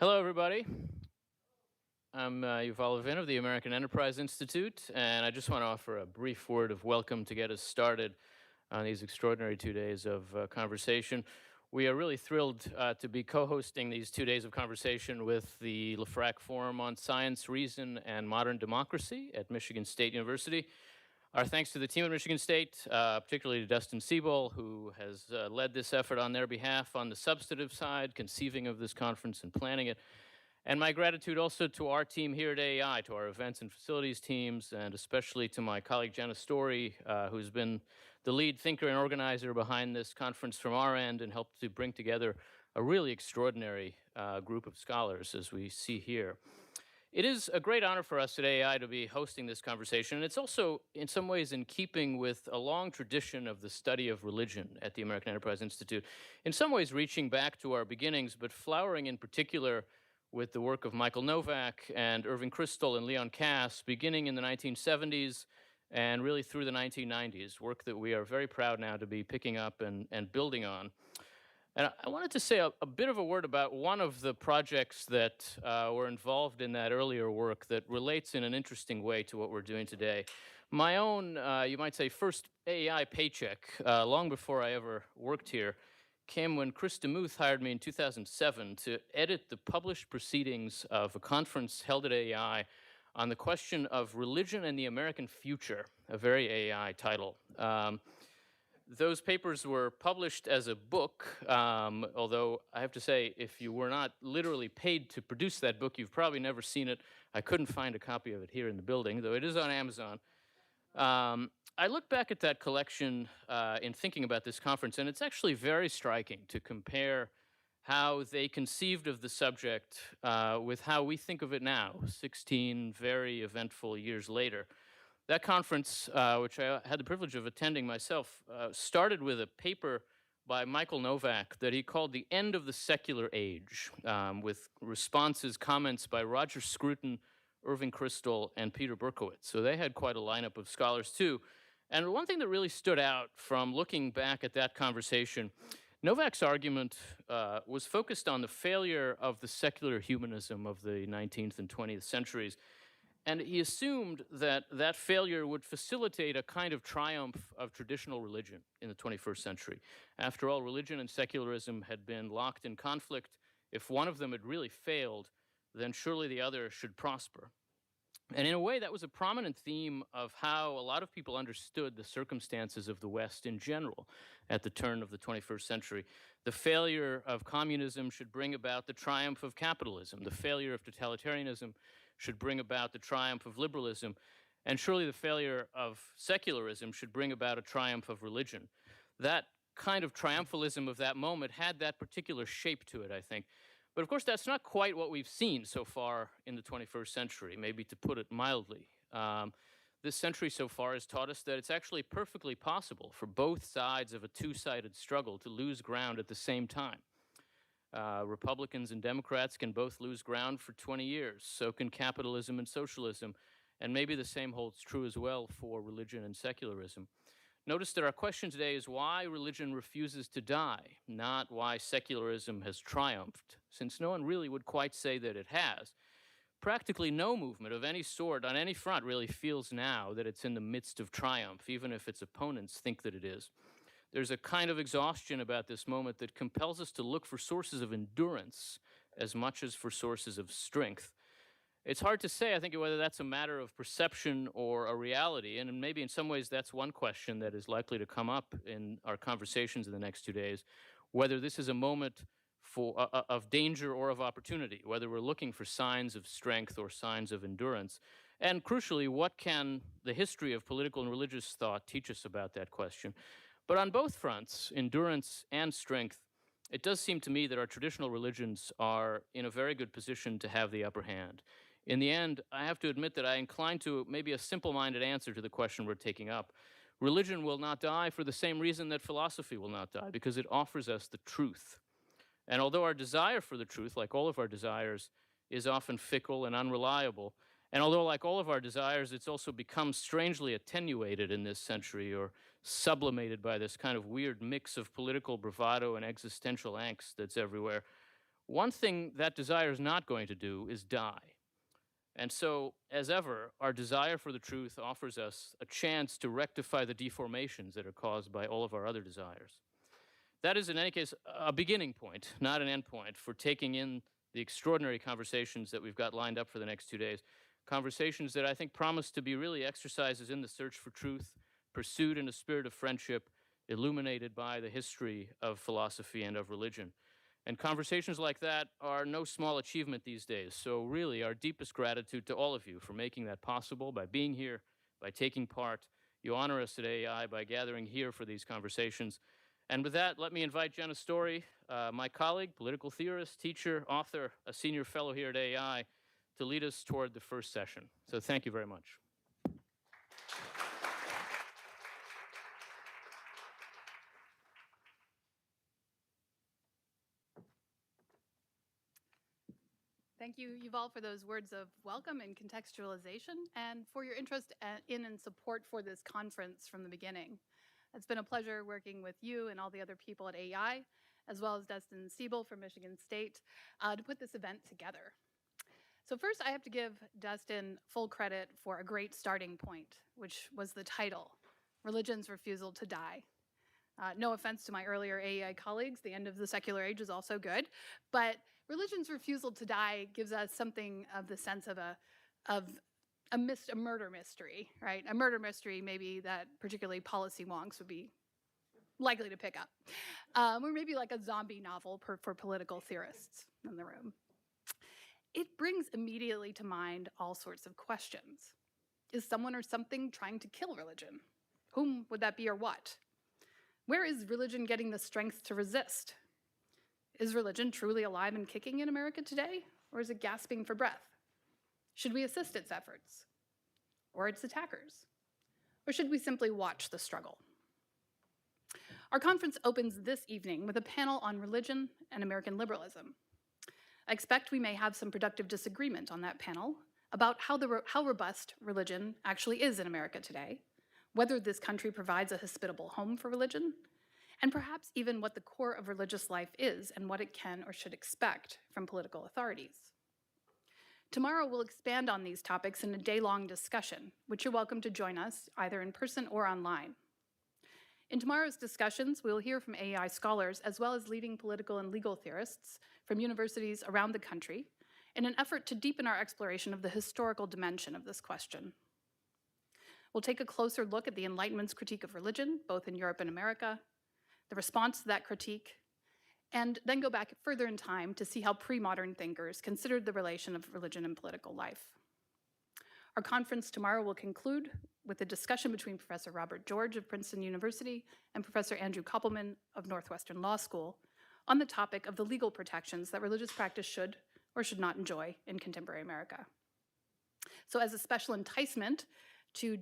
Hello, everybody. I'm Yuval Levin of the American Enterprise Institute, and I just want to offer a brief word of welcome to get us started on these extraordinary 2 days of conversation. We are really thrilled to be co-hosting these 2 days of conversation with the LeFrak Forum on Science, Reason, and Modern Democracy at Michigan State University. Our thanks to the team at Michigan State, particularly to Dustin Siebel, who has led this effort on their behalf on the substantive side, conceiving of this conference and planning it. And my gratitude also to our team here at AEI, to our events and facilities teams, and especially to my colleague Jenna Story, who's been the lead thinker and organizer behind this conference from our end and helped to bring together a really extraordinary group of scholars, as we see here. It is a great honor for us at AEI to be hosting this conversation, and it's also in some ways in keeping with a long tradition of the study of religion at the American Enterprise Institute, in some ways reaching back to our beginnings, but flowering in particular with the work of Michael Novak and Irving Kristol and Leon Kass, beginning in the 1970s and really through the 1990s, work that we are very proud now to be picking up and building on. And I wanted to say a bit of a word about one of the projects that were involved in that earlier work that relates in an interesting way to what we're doing today. My own, you might say, first AEI paycheck, long before I ever worked here, came when Chris DeMuth hired me in 2007 to edit the published proceedings of a conference held at AEI on the question of religion and the American future, a very AEI title. Those papers were published as a book, although I have to say, if you were not literally paid to produce that book, you've probably never seen it. I couldn't find a copy of it here in the building, though it is on Amazon. I look back at that collection in thinking about this conference, and it's actually very striking to compare how they conceived of the subject with how we think of it now, 16 very eventful years later. That conference, which I had the privilege of attending myself, started with a paper by Michael Novak that he called The End of the Secular Age, with responses, comments by Roger Scruton, Irving Kristol, and Peter Berkowitz. So they had quite a lineup of scholars, too. And one thing that really stood out from looking back at that conversation, Novak's argument was focused on the failure of the secular humanism of the 19th and 20th centuries. And he assumed that that failure would facilitate a kind of triumph of traditional religion in the 21st century. After all, religion and secularism had been locked in conflict. If one of them had really failed, then surely the other should prosper. And in a way, that was a prominent theme of how a lot of people understood the circumstances of the West in general at the turn of the 21st century. The failure of communism should bring about the triumph of capitalism. The failure of totalitarianism should bring about the triumph of liberalism. And surely the failure of secularism should bring about a triumph of religion. That kind of triumphalism of that moment had that particular shape to it, I think. But of course, that's not quite what we've seen so far in the 21st century, maybe to put it mildly. This century so far has taught us that it's actually perfectly possible for both sides of a two-sided struggle to lose ground at the same time. Republicans and Democrats can both lose ground for 20 years. So can capitalism and socialism. And maybe the same holds true as well for religion and secularism. Notice that our question today is why religion refuses to die, not why secularism has triumphed, since no one really would quite say that it has. Practically no movement of any sort on any front really feels now that it's in the midst of triumph, even if its opponents think that it is. There's a kind of exhaustion about this moment that compels us to look for sources of endurance as much as for sources of strength. It's hard to say, I think, whether that's a matter of perception or a reality, and maybe in some ways that's one question that is likely to come up in our conversations in the next 2 days, whether this is a moment of danger or of opportunity, whether we're looking for signs of strength or signs of endurance, and crucially, what can the history of political and religious thought teach us about that question? But on both fronts, endurance and strength, it does seem to me that our traditional religions are in a very good position to have the upper hand. In the end, I have to admit that I incline to maybe a simple-minded answer to the question we're taking up. Religion will not die for the same reason that philosophy will not die, because it offers us the truth. And although our desire for the truth, like all of our desires, is often fickle and unreliable, and although like all of our desires, it's also become strangely attenuated in this century or sublimated by this kind of weird mix of political bravado and existential angst that's everywhere, One thing that desire is not going to do is die. And so, as ever, our desire for the truth offers us a chance to rectify the deformations that are caused by all of our other desires. That is, in any case, a beginning point, not an end point, for taking in the extraordinary conversations that we've got lined up for the next 2 days. Conversations that I think promise to be really exercises in the search for truth, pursued in a spirit of friendship, illuminated by the history of philosophy and of religion. And conversations like that are no small achievement these days. So, really, our deepest gratitude to all of you for making that possible by being here, by taking part. You honor us at AI by gathering here for these conversations. And with that, let me invite Jenna Story, my colleague, political theorist, teacher, author, a senior fellow here at AI, to lead us toward the first session. So, thank you very much. Thank you, Yuval, for those words of welcome and contextualization, and for your interest in and support for this conference from the beginning. It's been a pleasure working with you and all the other people at AI, as well as Dustin Siebel from Michigan State, to put this event together. So first, I have to give Dustin full credit for a great starting point, which was the title, Religion's Refusal to Die. No offense to my earlier AEI colleagues, the end of the secular age is also good, but religion's refusal to die gives us something of the sense of a murder mystery, right? A murder mystery maybe that particularly policy wonks would be likely to pick up. Or maybe like a zombie novel for political theorists in the room. It brings immediately to mind all sorts of questions. Is someone or something trying to kill religion? Whom would that be or what? Where is religion getting the strength to resist? Is religion truly alive and kicking in America today, or is it gasping for breath? Should we assist its efforts, or its attackers? Or should we simply watch the struggle? Our conference opens this evening with a panel on religion and American liberalism. I expect we may have some productive disagreement on that panel about how robust religion actually is in America today, whether this country provides a hospitable home for religion, and perhaps even what the core of religious life is and what it can or should expect from political authorities. Tomorrow we'll expand on these topics in a day-long discussion, which you're welcome to join us either in person or online. In tomorrow's discussions, we'll hear from AEI scholars as well as leading political and legal theorists from universities around the country in an effort to deepen our exploration of the historical dimension of this question. We'll take a closer look at the Enlightenment's critique of religion, both in Europe and America, the response to that critique, and then go back further in time to see how pre-modern thinkers considered the relation of religion and political life. Our conference tomorrow will conclude with a discussion between Professor Robert George of Princeton University and Professor Andrew Koppelman of Northwestern Law School on the topic of the legal protections that religious practice should or should not enjoy in contemporary America. So as a special enticement to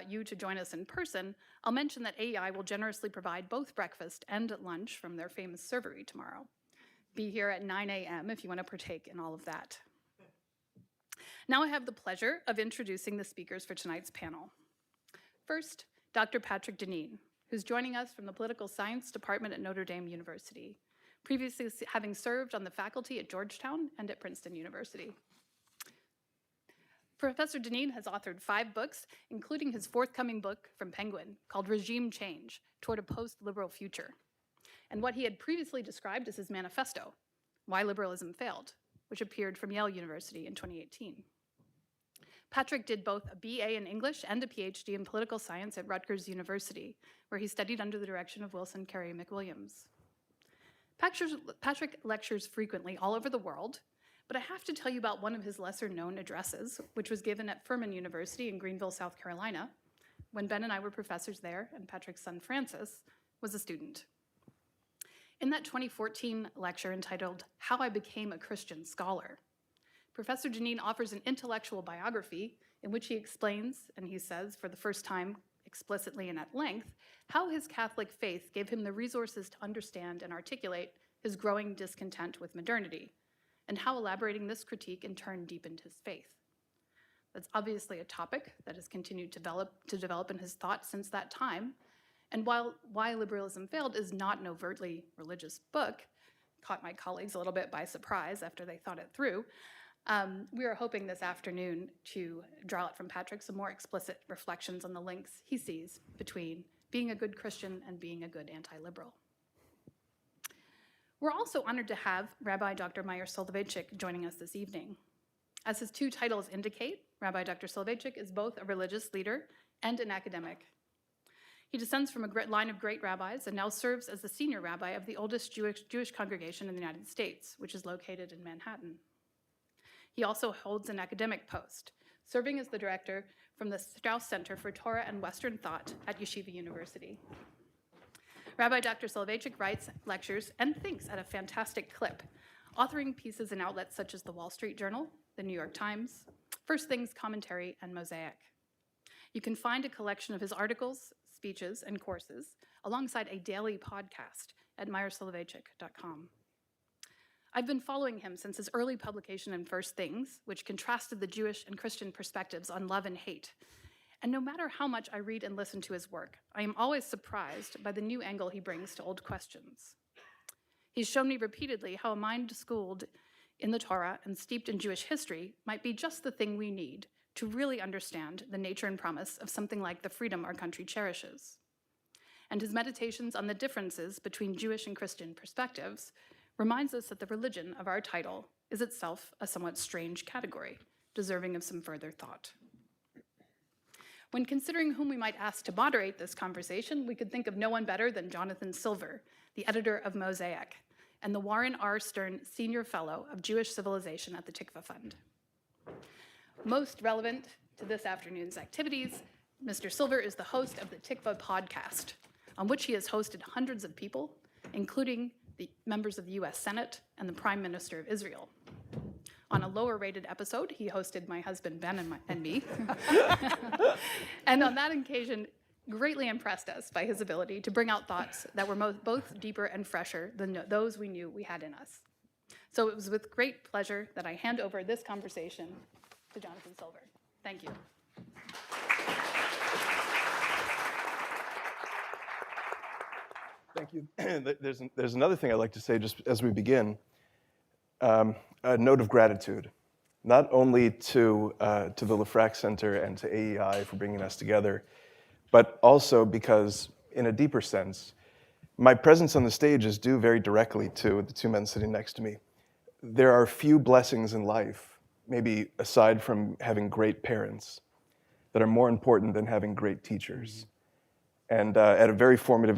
you to join us in person, I'll mention that AEI will generously provide both breakfast and lunch from their famous servery tomorrow. Be here at 9 a.m. if you want to partake in all of that. Now I have the pleasure of introducing the speakers for tonight's panel. First, Dr. Patrick Deneen, who's joining us from the Political Science Department at Notre Dame University, previously having served on the faculty at Georgetown and at Princeton University. Professor Deneen has authored 5 books, including his forthcoming book from Penguin called Regime Change, Toward a Post-Liberal Future, and what he had previously described as his manifesto, Why Liberalism Failed, which appeared from Yale University in 2018. Patrick did both a BA in English and a PhD in political science at Rutgers University, where he studied under the direction of Wilson Carey McWilliams. Patrick lectures frequently all over the world, but I have to tell you about one of his lesser-known addresses, which was given at Furman University in Greenville, South Carolina, when Ben and I were professors there, and Patrick's son Francis was a student. In that 2014 lecture entitled How I Became a Christian Scholar, Professor Deneen offers an intellectual biography in which he explains, and he says for the first time explicitly and at length, how his Catholic faith gave him the resources to understand and articulate his growing discontent with modernity, and how elaborating this critique in turn deepened his faith. That's obviously a topic that has continued to develop in his thought since that time, and while Why Liberalism Failed is not an overtly religious book, caught my colleagues a little bit by surprise after they thought it through. We are hoping this afternoon to draw out from Patrick some more explicit reflections on the links he sees between being a good Christian and being a good anti-liberal. We're also honored to have Rabbi Dr. Meir Soloveichik joining us this evening. As his two titles indicate, Rabbi Dr. Soloveichik is both a religious leader and an academic. He descends from a line of great rabbis and now serves as the senior rabbi of the oldest Jewish congregation in the United States, which is located in Manhattan. He also holds an academic post, serving as the director from the Strauss Center for Torah and Western Thought at Yeshiva University. Rabbi Dr. Soloveichik writes, lectures, and thinks at a fantastic clip, authoring pieces in outlets such as the Wall Street Journal, the New York Times, First Things Commentary, and Mosaic. You can find a collection of his articles, speeches, and courses alongside a daily podcast at meirsoloveitchik.com. I've been following him since his early publication in First Things, which contrasted the Jewish and Christian perspectives on love and hate. And no matter how much I read and listen to his work, I am always surprised by the new angle he brings to old questions. He's shown me repeatedly how a mind schooled in the Torah and steeped in Jewish history might be just the thing we need to really understand the nature and promise of something like the freedom our country cherishes. And his meditations on the differences between Jewish and Christian perspectives reminds us that the religion of our title is itself a somewhat strange category, deserving of some further thought. When considering whom we might ask to moderate this conversation, we could think of no one better than Jonathan Silver, the editor of Mosaic, and the Warren R. Stern Senior Fellow of Jewish Civilization at the Tikva Fund. Most relevant to this afternoon's activities, Mr. Silver is the host of the Tikva podcast, on which he has hosted hundreds of people, including the members of the US Senate and the Prime Minister of Israel. On a lower rated episode, he hosted my husband Ben and me. And on that occasion, greatly impressed us by his ability to bring out thoughts that were both deeper and fresher than those we knew we had in us. So it was with great pleasure that I hand over this conversation to Jonathan Silver. Thank you. Thank you. There's another thing I'd like to say just as we begin, a note of gratitude, not only to the LeFrak Center and to AEI for bringing us together, but also because, in a deeper sense, my presence on the stage is due very directly to the two men sitting next to me. There are few blessings in life, maybe aside from having great parents, that are more important than having great teachers. And at a very formative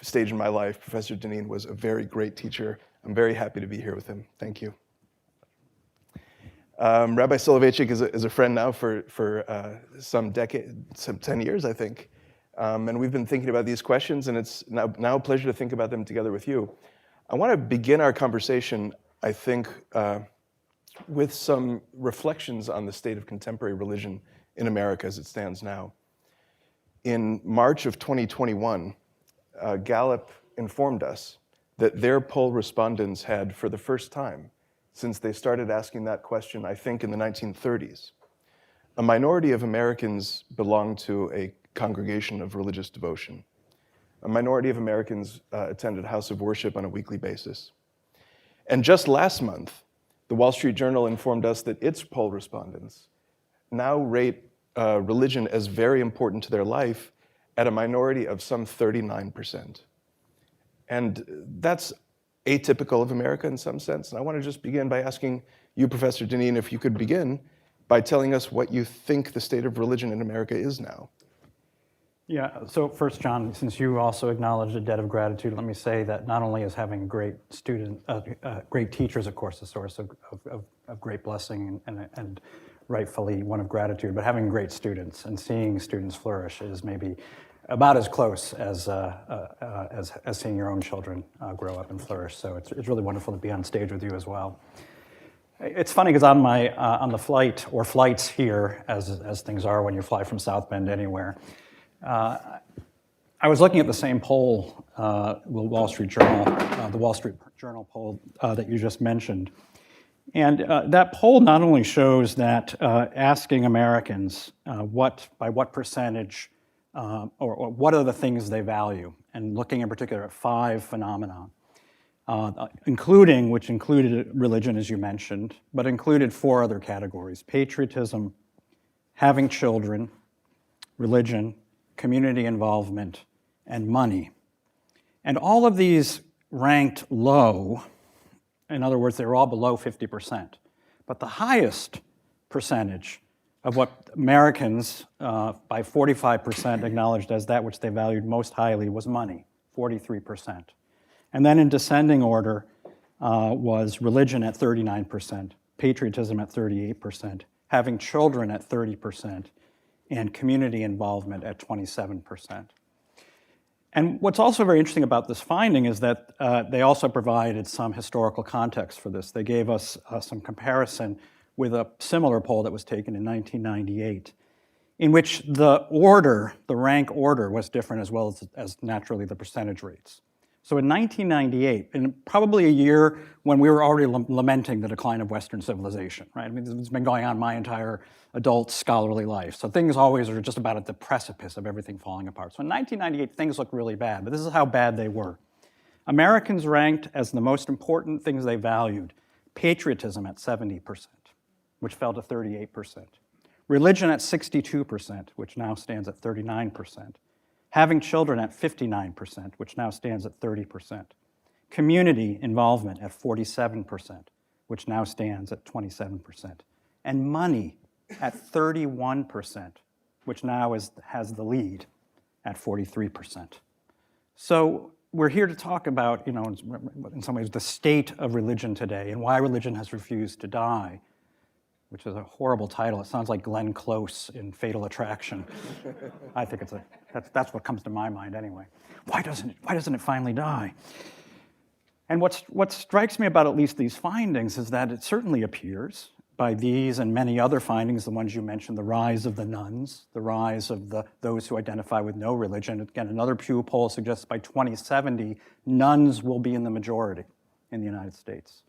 stage in my life, Professor Dineen was a very great teacher. I'm very happy to be here with him. Thank you. Rabbi Soloveichik is a friend now for some 10 years, I think. And we've been thinking about these questions, and it's now a pleasure to think about them together with you. I want to begin our conversation, I think, with some reflections on the state of contemporary religion in America as it stands now. In March of 2021, Gallup informed us that their poll respondents had, for the first time since they started asking that question, I think in the 1930s, a minority of Americans belonged to a congregation of religious devotion. A minority of Americans attended house of worship on a weekly basis. And just last month, the Wall Street Journal informed us that its poll respondents now rate religion as very important to their life at a minority of some 39%. And that's atypical of America in some sense. And I want to just begin by asking you, Professor Dineen, if you could begin by telling us what you think the state of religion in America is now. Yeah, so first, John, since you also acknowledged a debt of gratitude, let me say that not only is having great great teachers, of course, a source of great blessing and rightfully one of gratitude, but having great students and seeing students flourish is maybe about as close as seeing your own children grow up and flourish. So it's really wonderful to be on stage with you as well. It's funny because on the flight or flights here, as things are when you fly from South Bend anywhere, I was looking at the same poll, the Wall Street Journal poll that you just mentioned. And that poll not only shows that asking Americans by what percentage or what are the things they value, and looking in particular at 5 phenomena, which included religion, as you mentioned, but included 4 other categories: patriotism, having children, religion, community involvement, and money. And all of these ranked low. In other words, they were all below 50%. But the highest percentage of what Americans, by 45%, acknowledged as that which they valued most highly was money, 43%. And then in descending order was religion at 39%, patriotism at 38%, having children at 30%, and community involvement at 27%. And what's also very interesting about this finding is that they also provided some historical context for this. They gave us some comparison with a similar poll that was taken in 1998, in which the rank order was different as well as naturally the percentage rates. So in 1998, in probably a year when we were already lamenting the decline of Western civilization, right? I mean, it's been going on my entire adult scholarly life. So things always are just about at the precipice of everything falling apart. So in 1998, things looked really bad, but this is how bad they were. Americans ranked as the most important things they valued patriotism at 70%, which fell to 38%. Religion at 62%, which now stands at 39%. Having children at 59%, which now stands at 30%. Community involvement at 47%, which now stands at 27%. And money at 31%, which now has the lead at 43%. So we're here to talk about, in some ways, the state of religion today and why religion has refused to die, which is a horrible title. It sounds like Glenn Close in Fatal Attraction. I think that's what comes to my mind anyway. Why doesn't it finally die? And what strikes me about at least these findings is that it certainly appears by these and many other findings, the ones you mentioned, the rise of the nuns, the rise of those who identify with no religion. Again, another Pew poll suggests by 2070, nuns will be in the majority in the United States.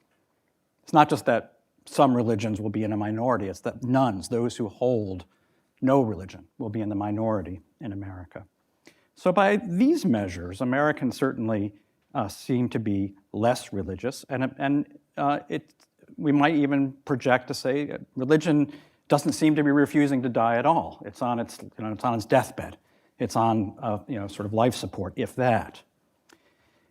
It's not just that some religions will be in a minority. It's that nuns, those who hold no religion, will be in the minority in America. So by these measures, Americans certainly seem to be less religious, and we might even project to say religion doesn't seem to be refusing to die at all. It's on its deathbed. It's on sort of life support, if that.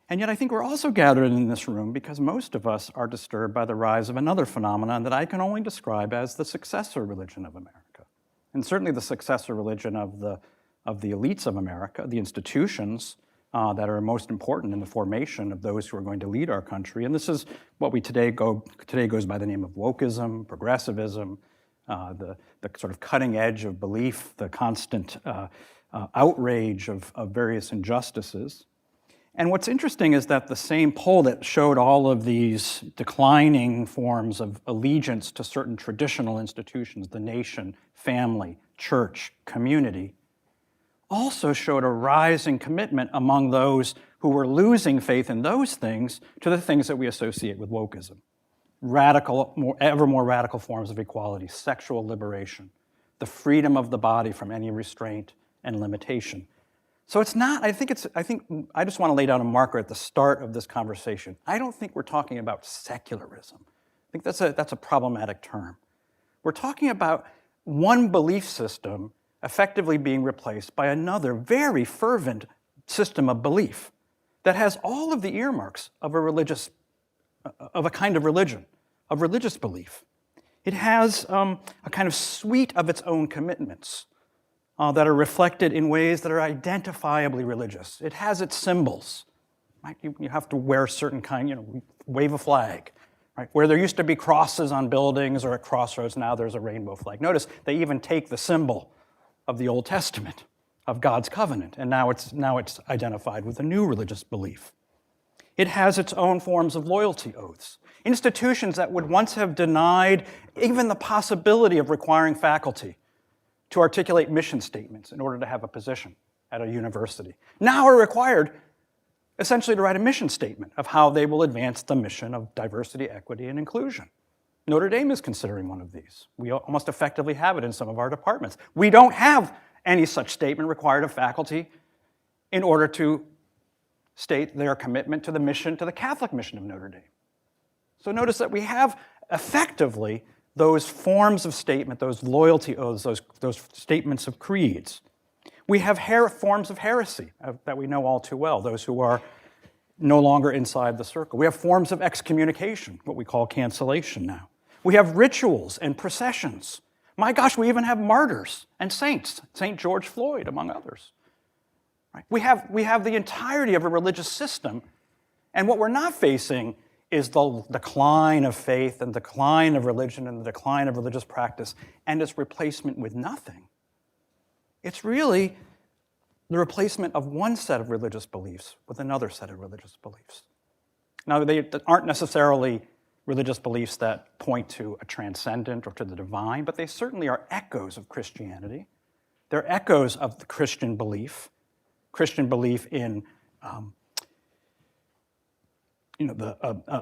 And yet I think we're also gathered in this room because most of us are disturbed by the rise of another phenomenon that I can only describe as the successor religion of America. And certainly the successor religion of the elites of America, the institutions that are most important in the formation of those who are going to lead our country. And this is what we today goes by the name of wokeism, progressivism, the sort of cutting edge of belief, the constant outrage of various injustices. And what's interesting is that the same poll that showed all of these declining forms of allegiance to certain traditional institutions, the nation, family, church, community, also showed a rising commitment among those who were losing faith in those things to the things that we associate with wokeism. Ever more radical forms of equality, sexual liberation, the freedom of the body from any restraint and limitation. So it's not, I think I just want to lay down a marker at the start of this conversation. I don't think we're talking about secularism. I think that's a problematic term. We're talking about one belief system effectively being replaced by another very fervent system of belief that has all of the earmarks of a kind of religion, of religious belief. It has a kind of suite of its own commitments that are reflected in ways that are identifiably religious. It has its symbols. Right? You have to wear certain kind, wave a flag. Right? Where there used to be crosses on buildings or at crossroads, now there's a rainbow flag. Notice they even take the symbol of the Old Testament, of God's covenant, and now it's identified with a new religious belief. It has its own forms of loyalty oaths. Institutions that would once have denied even the possibility of requiring faculty to articulate mission statements in order to have a position at a university, now are required essentially to write a mission statement of how they will advance the mission of diversity, equity, and inclusion. Notre Dame is considering one of these. We almost effectively have it in some of our departments. We don't have any such statement required of faculty in order to state their commitment to the mission, to the Catholic mission of Notre Dame. So notice that we have effectively those forms of statement, those loyalty oaths, those statements of creeds. We have forms of heresy that we know all too well, those who are no longer inside the circle. We have forms of excommunication, what we call cancellation now. We have rituals and processions. My gosh, we even have martyrs and saints, St. George Floyd, among others. Right? We have the entirety of a religious system, and what we're not facing is the decline of faith and decline of religion and the decline of religious practice and its replacement with nothing. It's really the replacement of one set of religious beliefs with another set of religious beliefs. Now, they aren't necessarily religious beliefs that point to a transcendent or to the divine, but they certainly are echoes of Christianity. They're echoes of the Christian belief in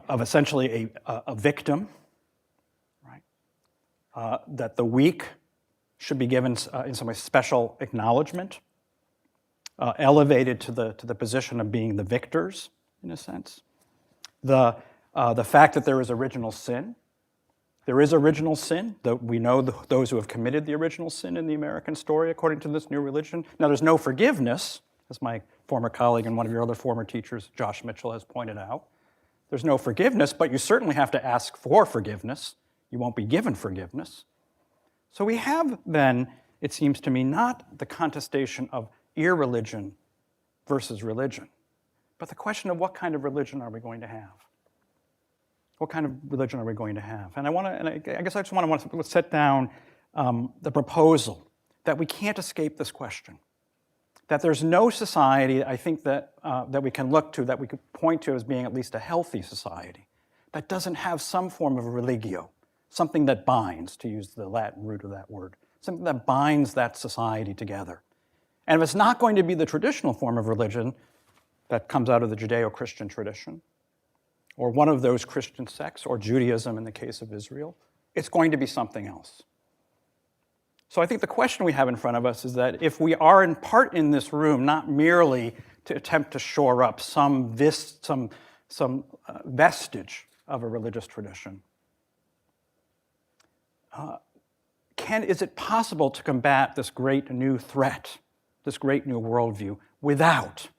of essentially a victim, right? That the weak should be given in some way special acknowledgement, elevated to the position of being the victors, in a sense. The fact that there is original sin. There is original sin, though we know those who have committed the original sin in the American story, according to this new religion. Now, there's no forgiveness, as my former colleague and one of your other former teachers, Josh Mitchell, has pointed out. There's no forgiveness, but you certainly have to ask for forgiveness. You won't be given forgiveness. So we have then, it seems to me, not the contestation of irreligion versus religion, but the question of what kind of religion are we going to have? What kind of religion are we going to have? And I guess I just want to set down the proposal that we can't escape this question. That there's no society, I think, that we can look to, that we could point to as being at least a healthy society, that doesn't have some form of religio, something that binds, to use the Latin root of that word, something that binds that society together. And if it's not going to be the traditional form of religion that comes out of the Judeo-Christian tradition, or one of those Christian sects, or Judaism in the case of Israel, it's going to be something else. So I think the question we have in front of us is that if we are in part in this room, not merely to attempt to shore up some vestige of a religious tradition, is it possible to combat this great new threat, this great new worldview, without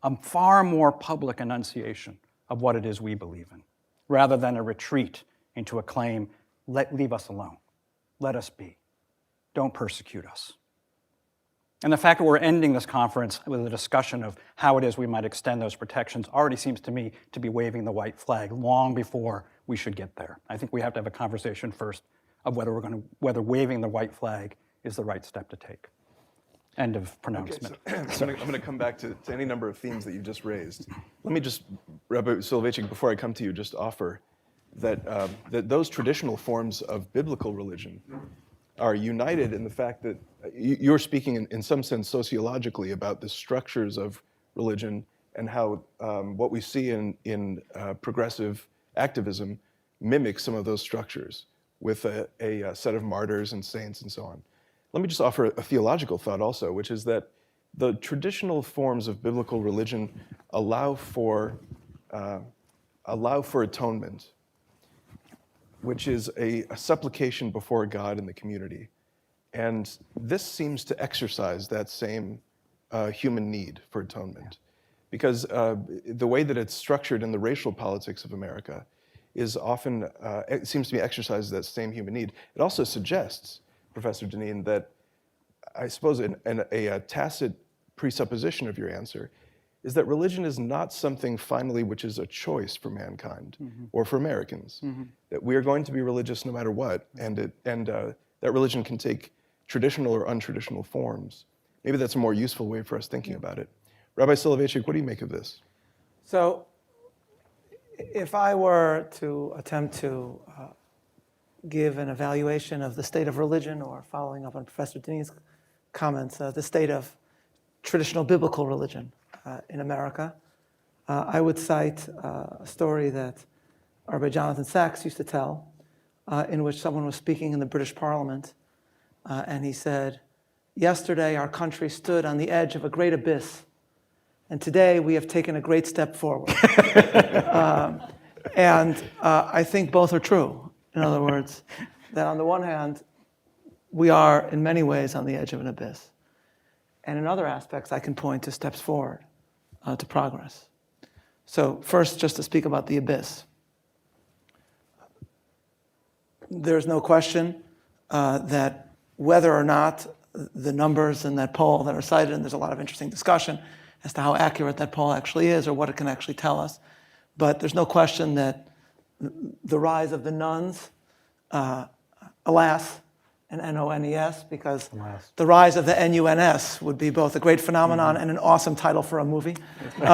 a far more public enunciation of what it is we believe in, rather than a retreat into a claim, leave us alone, let us be. Don't persecute us. And the fact that we're ending this conference with a discussion of how it is we might extend those protections already seems to me to be waving the white flag long before we should get there. I think we have to have a conversation first of whether waving the white flag is the right step to take. End of pronouncement. Okay, so I'm going to come back to any number of themes that you just raised. Let me just, Rabbi Soloveitchik, before I come to you, just offer that, that those traditional forms of biblical religion are united in the fact that you're speaking in some sense sociologically about the structures of religion and how what we see in progressive activism mimics some of those structures with a set of martyrs and saints and so on. Let me just offer a theological thought also, which is that the traditional forms of biblical religion allow for atonement, which is a supplication before God in the community. And this seems to exercise that same human need for atonement. Because the way that it's structured in the racial politics of America is often, it seems to be exercises that same human need. It also suggests, Professor Deneen, that I suppose a tacit presupposition of your answer is that religion is not something finally which is a choice for mankind or for Americans. That we are going to be religious no matter what, and that religion can take traditional or untraditional forms. Maybe that's a more useful way for us thinking about it. Rabbi Soloveitchik, what do you make of this? So, if I were to attempt to give an evaluation of the state of religion, or following up on Professor Deneen's comments, the state of traditional biblical religion in America, I would cite a story that Rabbi Jonathan Sacks used to tell, in which someone was speaking in the British Parliament, and he said, "Yesterday our country stood on the edge of a great abyss, And today we have taken a great step forward. I think both are true. In other words, that on the one hand, we are in many ways on the edge of an abyss. And in other aspects, I can point to steps forward, to progress. So first, just to speak about the abyss. There's no question that whether or not the numbers in that poll that are cited, and there's a lot of interesting discussion as to how accurate that poll actually is or what it can actually tell us, but there's no question that the rise of the nuns, alas, and N-O-N-E-S, because the rise of the N-U-N-S would be both a great phenomenon and an awesome title for a movie. The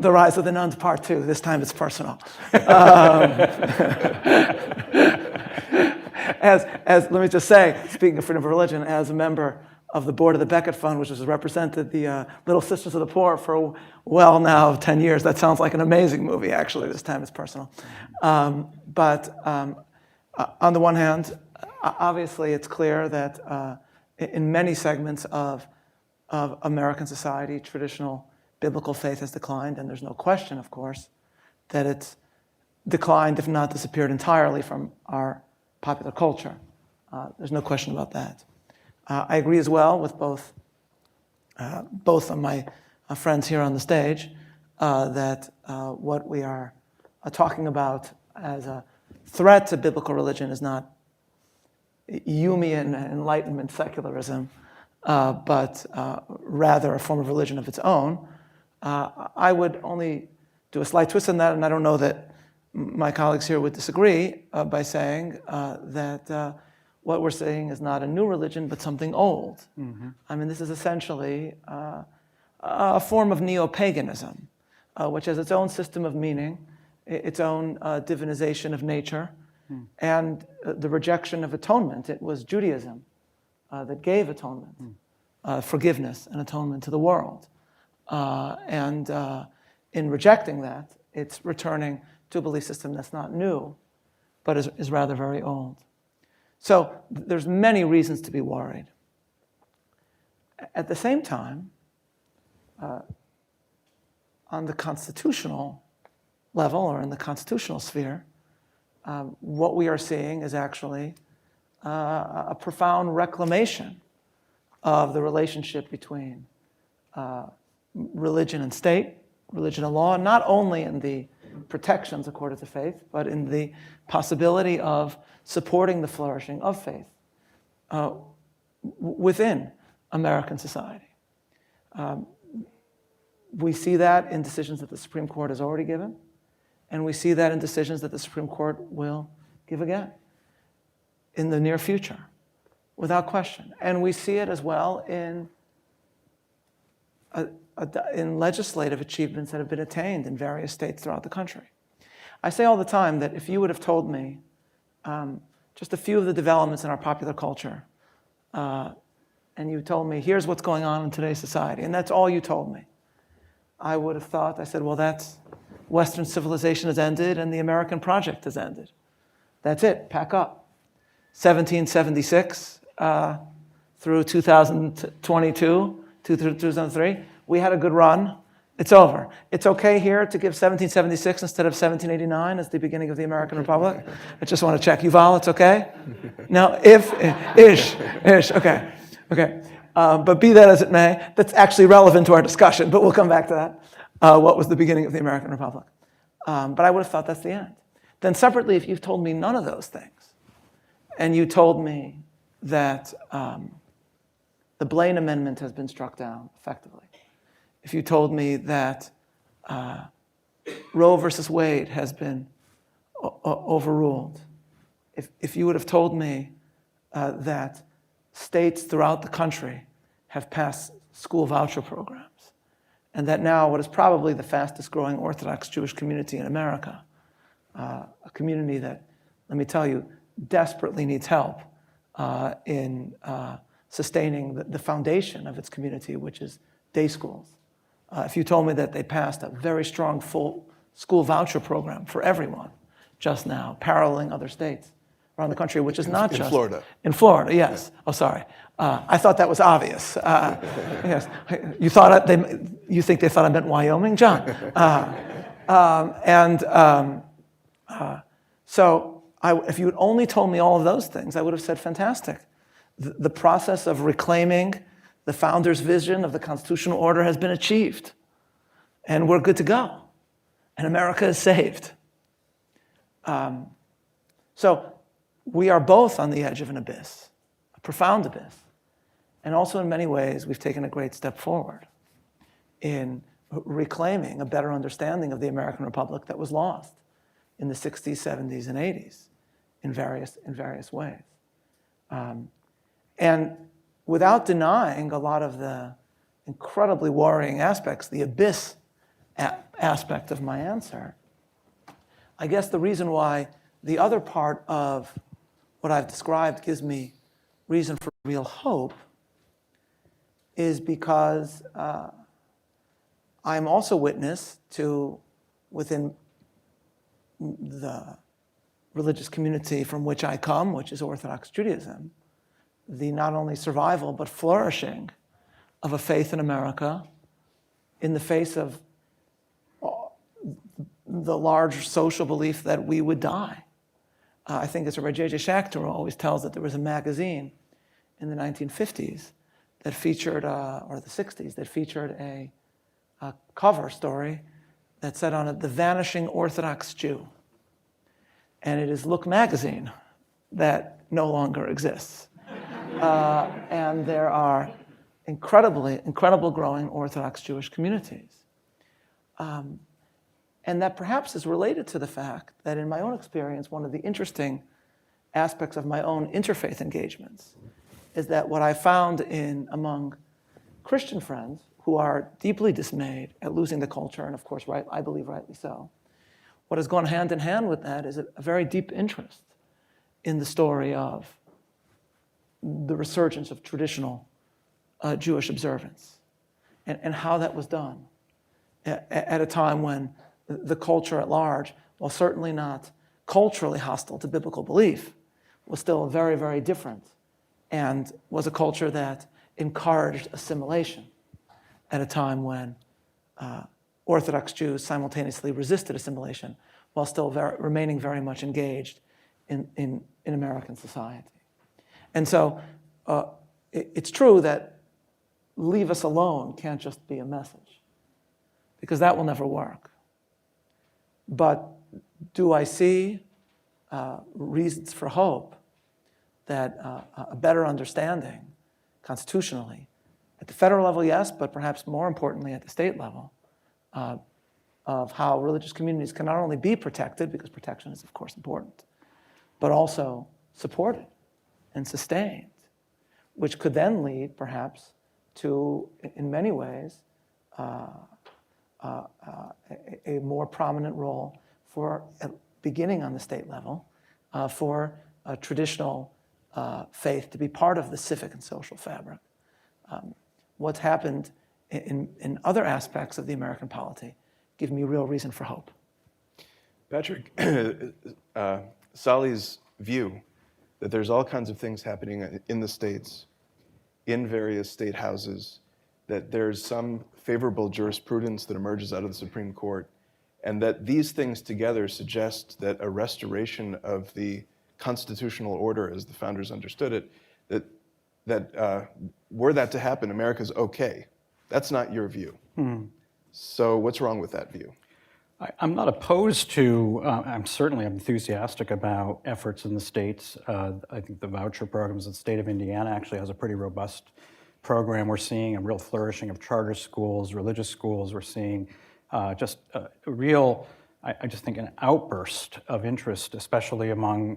rise of the nuns, part 2. This time it's personal. Let me just say, speaking of freedom of religion, as a member of the board of the Becket Fund, which has represented the Little Sisters of the Poor for well now 10 years. That sounds like an amazing movie, actually. This time it's personal. On the one hand, obviously it's clear that in many segments of American society, traditional biblical faith has declined, and there's no question, of course, that it's declined, if not disappeared entirely from our popular culture. There's no question about that. I agree as well with both of my friends here on the stage that what we are talking about as a threat to biblical religion is not Humean Enlightenment secularism, but rather a form of religion of its own. I would only do a slight twist on that, and I don't know that my colleagues here would disagree by saying that what we're saying is not a new religion, but something old. Mm-hmm. I mean, this is essentially a form of neo-paganism, which has its own system of meaning, its own divinization of nature, and the rejection of atonement. It was Judaism that gave atonement, forgiveness and atonement to the world. And in rejecting that, it's returning to a belief system that's not new, but is rather very old. So there's many reasons to be worried. At the same time, on the constitutional level or in the constitutional sphere, what we are seeing is actually a profound reclamation of the relationship between religion and state, religion and law, not only in the protections accorded to faith, but in the possibility of supporting the flourishing of faith within American society. We see that in decisions that the Supreme Court has already given, and we see that in decisions that the Supreme Court will give again in the near future, without question. And we see it as well in legislative achievements that have been attained in various states throughout the country. I say all the time that if you would have told me just a few of the developments in our popular culture, and you told me, here's what's going on in today's society, and that's all you told me, I would have thought, I said, well, that's Western civilization has ended and the American project has ended. That's it, pack up. 1776 through 2022, 2003, we had a good run. It's over. It's okay here to give 1776 instead of 1789 as the beginning of the American Republic. I just want to check. Yuval, it's okay? No, ish, okay. But be that as it may, that's actually relevant to our discussion, but we'll come back to that. What was the beginning of the American Republic? But I would have thought that's the end. Then separately, if you've told me none of those things, and you told me that the Blaine Amendment has been struck down effectively, if you told me that Roe versus Wade has been overruled, if you would have told me that states throughout the country have passed school voucher programs, and that now what is probably the fastest growing Orthodox Jewish community in America, a community that, let me tell you, desperately needs help in sustaining the foundation of its community, which is day schools. If you told me that they passed a very strong full school voucher program for everyone just now, paralleling other states around the country, which is not just... In Florida. In Florida, yes. Yeah. Oh, sorry. I thought that was obvious. Yes. You think they thought I meant Wyoming, John? So if you had only told me all of those things, I would have said fantastic. The process of reclaiming the founder's vision of the constitutional order has been achieved, and we're good to go, and America is saved. So we are both on the edge of an abyss, a profound abyss. And also in many ways, we've taken a great step forward in reclaiming a better understanding of the American Republic that was lost in the 60s, 70s, and 80s in various ways. And without denying a lot of the incredibly worrying aspects, the abyss aspect of my answer, I guess the reason why the other part of what I've described gives me reason for real hope is because I'm also witness to, within the religious community from which I come, which is Orthodox Judaism, the not only survival but flourishing of a faith in America in the face of the large social belief that we would die. I think it's Rabbi J.J. Shachter always tells that there was a magazine in the 1950s that featured, or the 60s, that featured a cover story that said on it, "The Vanishing Orthodox Jew." And it is Look magazine that no longer exists. And there are incredible growing Orthodox Jewish communities. And that perhaps is related to the fact that in my own experience, one of the interesting aspects of my own interfaith engagements is that what I found among Christian friends who are deeply dismayed at losing the culture, and of course, I believe rightly so, what has gone hand in hand with that is a very deep interest in the story of the resurgence of traditional Jewish observance and how that was done at a time when the culture at large, while certainly not culturally hostile to biblical belief, was still very, very different and was a culture that encouraged assimilation at a time when Orthodox Jews simultaneously resisted assimilation while still remaining very much engaged in American society. And so it's true that leave us alone can't just be a message, because that will never work. But do I see reasons for hope that a better understanding constitutionally, at the federal level, yes, but perhaps more importantly at the state level, of how religious communities can not only be protected, because protection is of course important, but also supported and sustained, which could then lead perhaps to, in many ways, a more prominent role for, beginning on the state level, for a traditional faith to be part of the civic and social fabric. What's happened in other aspects of the American polity give me real reason for hope. Patrick, Sally's view that there's all kinds of things happening in the states, in various state houses, that there's some favorable jurisprudence that emerges out of the Supreme Court, and that these things together suggest that a restoration of the constitutional order as the founders understood it, that were that to happen, America's okay. That's not your view. So what's wrong with that view? I'm not opposed to, I'm certainly enthusiastic about efforts in the states. I think the voucher programs in the state of Indiana actually has a pretty robust program. We're seeing a real flourishing of charter schools, religious schools. We're seeing just a real, I just think, an outburst of interest, especially among,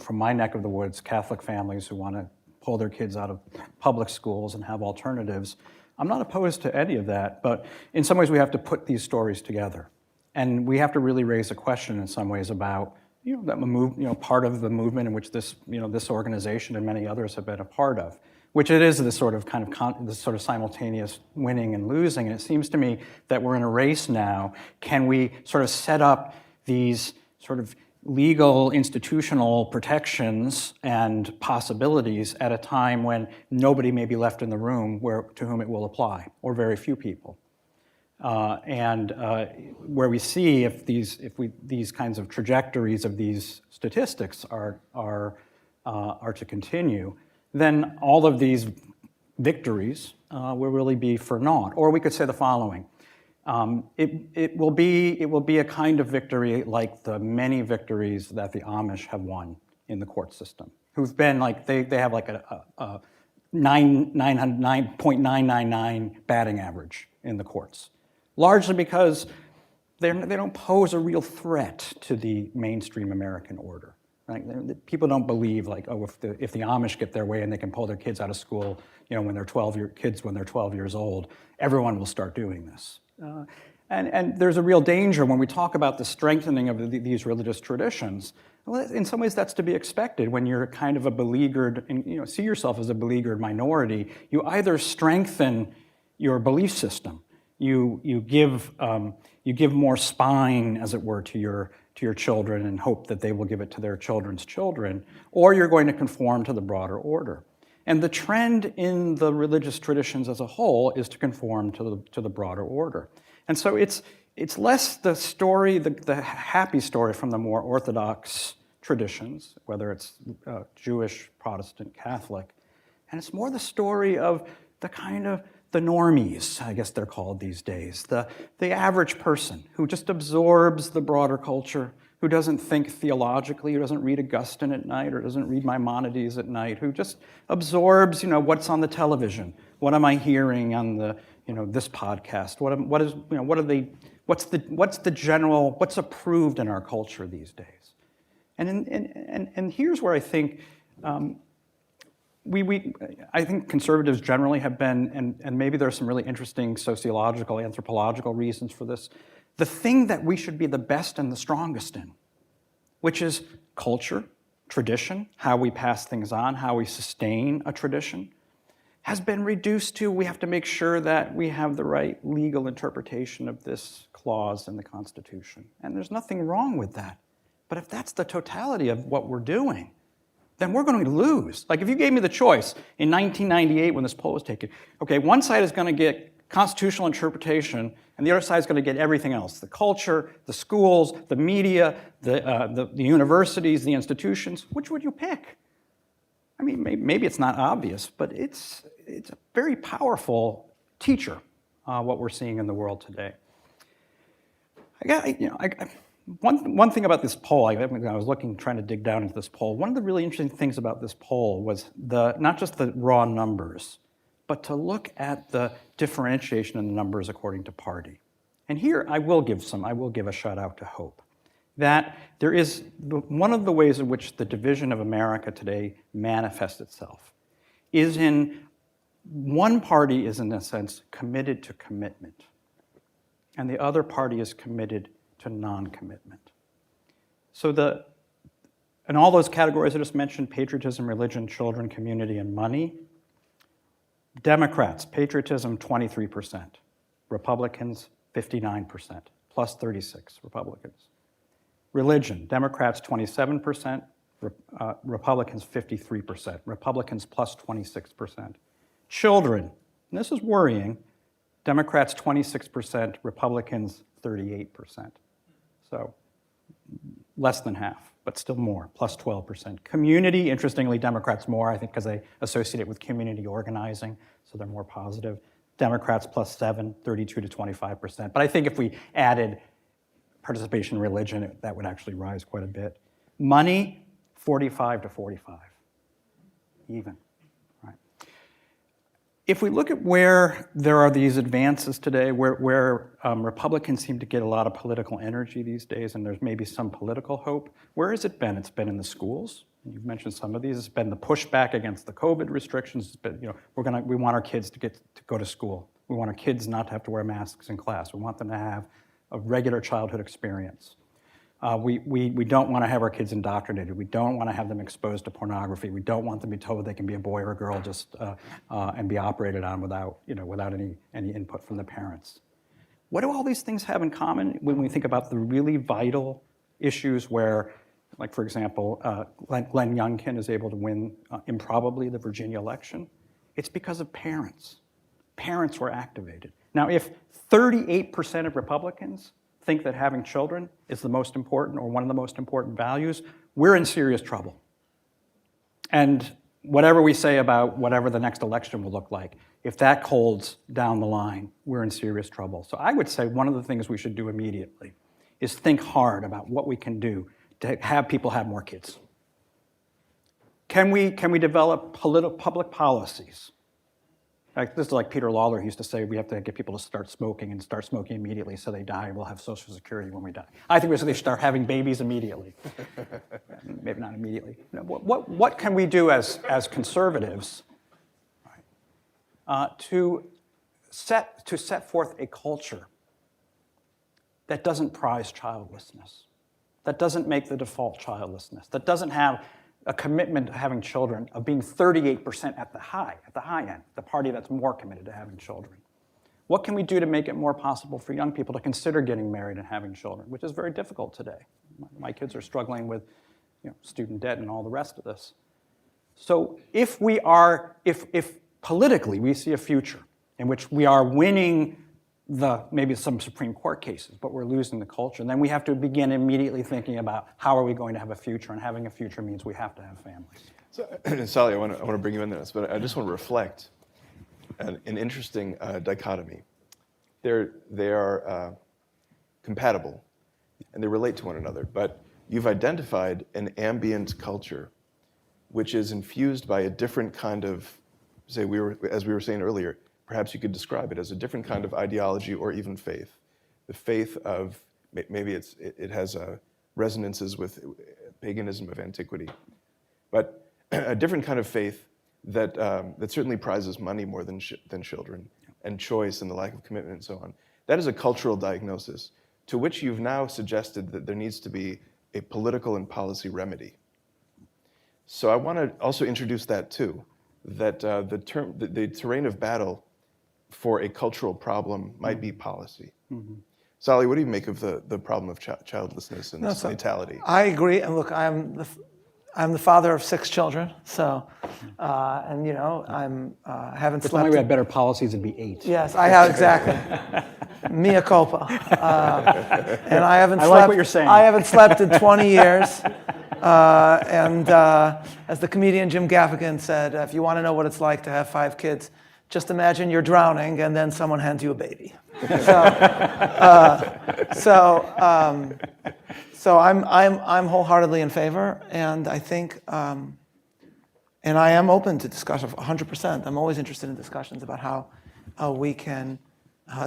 from my neck of the woods, Catholic families who want to pull their kids out of public schools and have alternatives. I'm not opposed to any of that, but in some ways we have to put these stories together. And we have to really raise a question in some ways about, that part of the movement in which this, this organization and many others have been a part of, which it is this sort of this sort of simultaneous winning and losing. And it seems to me that we're in a race now. Can we sort of set up these sort of legal institutional protections and possibilities at a time when nobody may be left in the room to whom it will apply, or very few people. Where we see if these kinds of trajectories of these statistics are to continue, then all of these victories will really be for naught. Or we could say the following: it will be a kind of victory like the many victories that the Amish have won in the court system, who've been like they have like a 9.999 batting average in the courts, largely because they don't pose a real threat to the mainstream American order. Right? People don't believe like, oh, if the Amish get their way and they can pull their kids out of school, when they're 12 years old, everyone will start doing this. And there's a real danger when we talk about the strengthening of these religious traditions. Well, in some ways, that's to be expected when you're kind of a beleaguered, and see yourself as a beleaguered minority. You either strengthen your belief system, you give more spine, as it were, to your children and hope that they will give it to their children's children, or you're going to conform to the broader order. And the trend in the religious traditions as a whole is to conform to the broader order. And so it's less the story, the happy story from the more orthodox traditions, whether it's Jewish, Protestant, Catholic, and it's more the story of the kind of the normies, I guess they're called these days, the average person who just absorbs the broader culture, who doesn't think theologically, who doesn't read Augustine at night, or doesn't read Maimonides at night, who just absorbs, what's on the television, what am I hearing on the, this podcast, what's approved in our culture these days, and here's where I think. I think conservatives generally have been, and maybe there's some really interesting sociological, anthropological reasons for this, the thing that we should be the best and the strongest in, which is culture, tradition, how we pass things on, how we sustain a tradition, has been reduced to we have to make sure that we have the right legal interpretation of this clause in the Constitution. And there's nothing wrong with that. But if that's the totality of what we're doing, then we're going to lose. Like if you gave me the choice in 1998 when this poll was taken, okay, one side is going to get constitutional interpretation and the other side is going to get everything else, the culture, the schools, the media, the universities, the institutions. Which would you pick? I mean, maybe it's not obvious, but it's a very powerful teacher, what we're seeing in the world today. One thing about this poll, I was trying to dig down into this poll. One of the really interesting things about this poll was not just the raw numbers, but to look at the differentiation in the numbers according to party. And here I will give a shout out to hope. That there is one of the ways in which the division of America today manifests itself is in one party is in a sense committed to commitment, and the other party is committed to non-commitment. So in all those categories I just mentioned, patriotism, religion, children, community, and money, Democrats, patriotism 23%, Republicans 59%, plus 36 Republicans. Religion, Democrats 27%, Republicans 53%, Republicans plus 26%. Children, and this is worrying, Democrats 26%, Republicans 38%. So less than half, but still more, plus 12%. Community, interestingly, Democrats more, I think, because they associate it with community organizing, so they're more positive. Democrats plus 7, 32 to 25%. But I think if we added participation in religion, that would actually rise quite a bit. Money, 45 to 45, even. Right. If we look at where there are these advances today, where Republicans seem to get a lot of political energy these days, and there's maybe some political hope, where has it been? It's been in the schools. You've mentioned some of these. It's been the pushback against the COVID restrictions. It's been, we want our kids to go to school. We want our kids not to have to wear masks in class. We want them to have a regular childhood experience. We don't want to have our kids indoctrinated. We don't want to have them exposed to pornography. We don't want them to be told they can be a boy or a girl just and be operated on without any input from the parents. What do all these things have in common when we think about the really vital issues where Like, for example, Glenn Youngkin is able to win improbably the Virginia election. It's because of parents. Parents were activated. Now, if 38% of Republicans think that having children is the most important or one of the most important values, we're in serious trouble. And whatever we say about whatever the next election will look like, if that holds down the line, we're in serious trouble. So I would say one of the things we should do immediately is think hard about what we can do to have people have more kids. Can we develop public policies? Like, this is like Peter Lawler, he used to say, we have to get people to start smoking and start smoking immediately so they die and we'll have Social Security when we die. I think they should start having babies immediately. Maybe not immediately. You know, what can we do as conservatives to set forth a culture that doesn't prize childlessness, that doesn't make the default childlessness, that doesn't have a commitment to having children of being 38% at the high end, the party that's more committed to having children? What can we do to make it more possible for young people to consider getting married and having children, which is very difficult today? My kids are struggling with, student debt and all the rest of this. So if politically we see a future in which we are winning maybe some Supreme Court cases, but we're losing the culture, and then we have to begin immediately thinking about how are we going to have a future, and having a future means we have to have families. So, Sally, I want to bring you into this, but I just want to reflect an interesting dichotomy. They are compatible, and they relate to one another, but you've identified an ambient culture which is infused by a different kind of, as we were saying earlier, perhaps you could describe it as a different kind of ideology or even faith. The faith of, maybe it has resonances with paganism of antiquity, but a different kind of faith that certainly prizes money more than children, and choice and the lack of commitment and so on. That is a cultural diagnosis to which you've now suggested that there needs to be a political and policy remedy. So I want to also introduce that too, that the terrain of battle for a cultural problem might be policy. Mm-hmm. Sally, what do you make of the problem of childlessness and natality? I agree, and look, I'm the father of 6 children, so, and I'm haven't if slept. only we had better policies, it'd be 8. Yes, I have, exactly. Mea culpa. And I haven't slept. I like what you're saying. I haven't slept in 20 years. And as the comedian Jim Gaffigan said, if you want to know what it's like to have 5 kids, just imagine you're drowning and then someone hands you a baby. So I'm wholeheartedly in favor, and I think, and I am open to discussion 100%. I'm always interested in discussions about how we can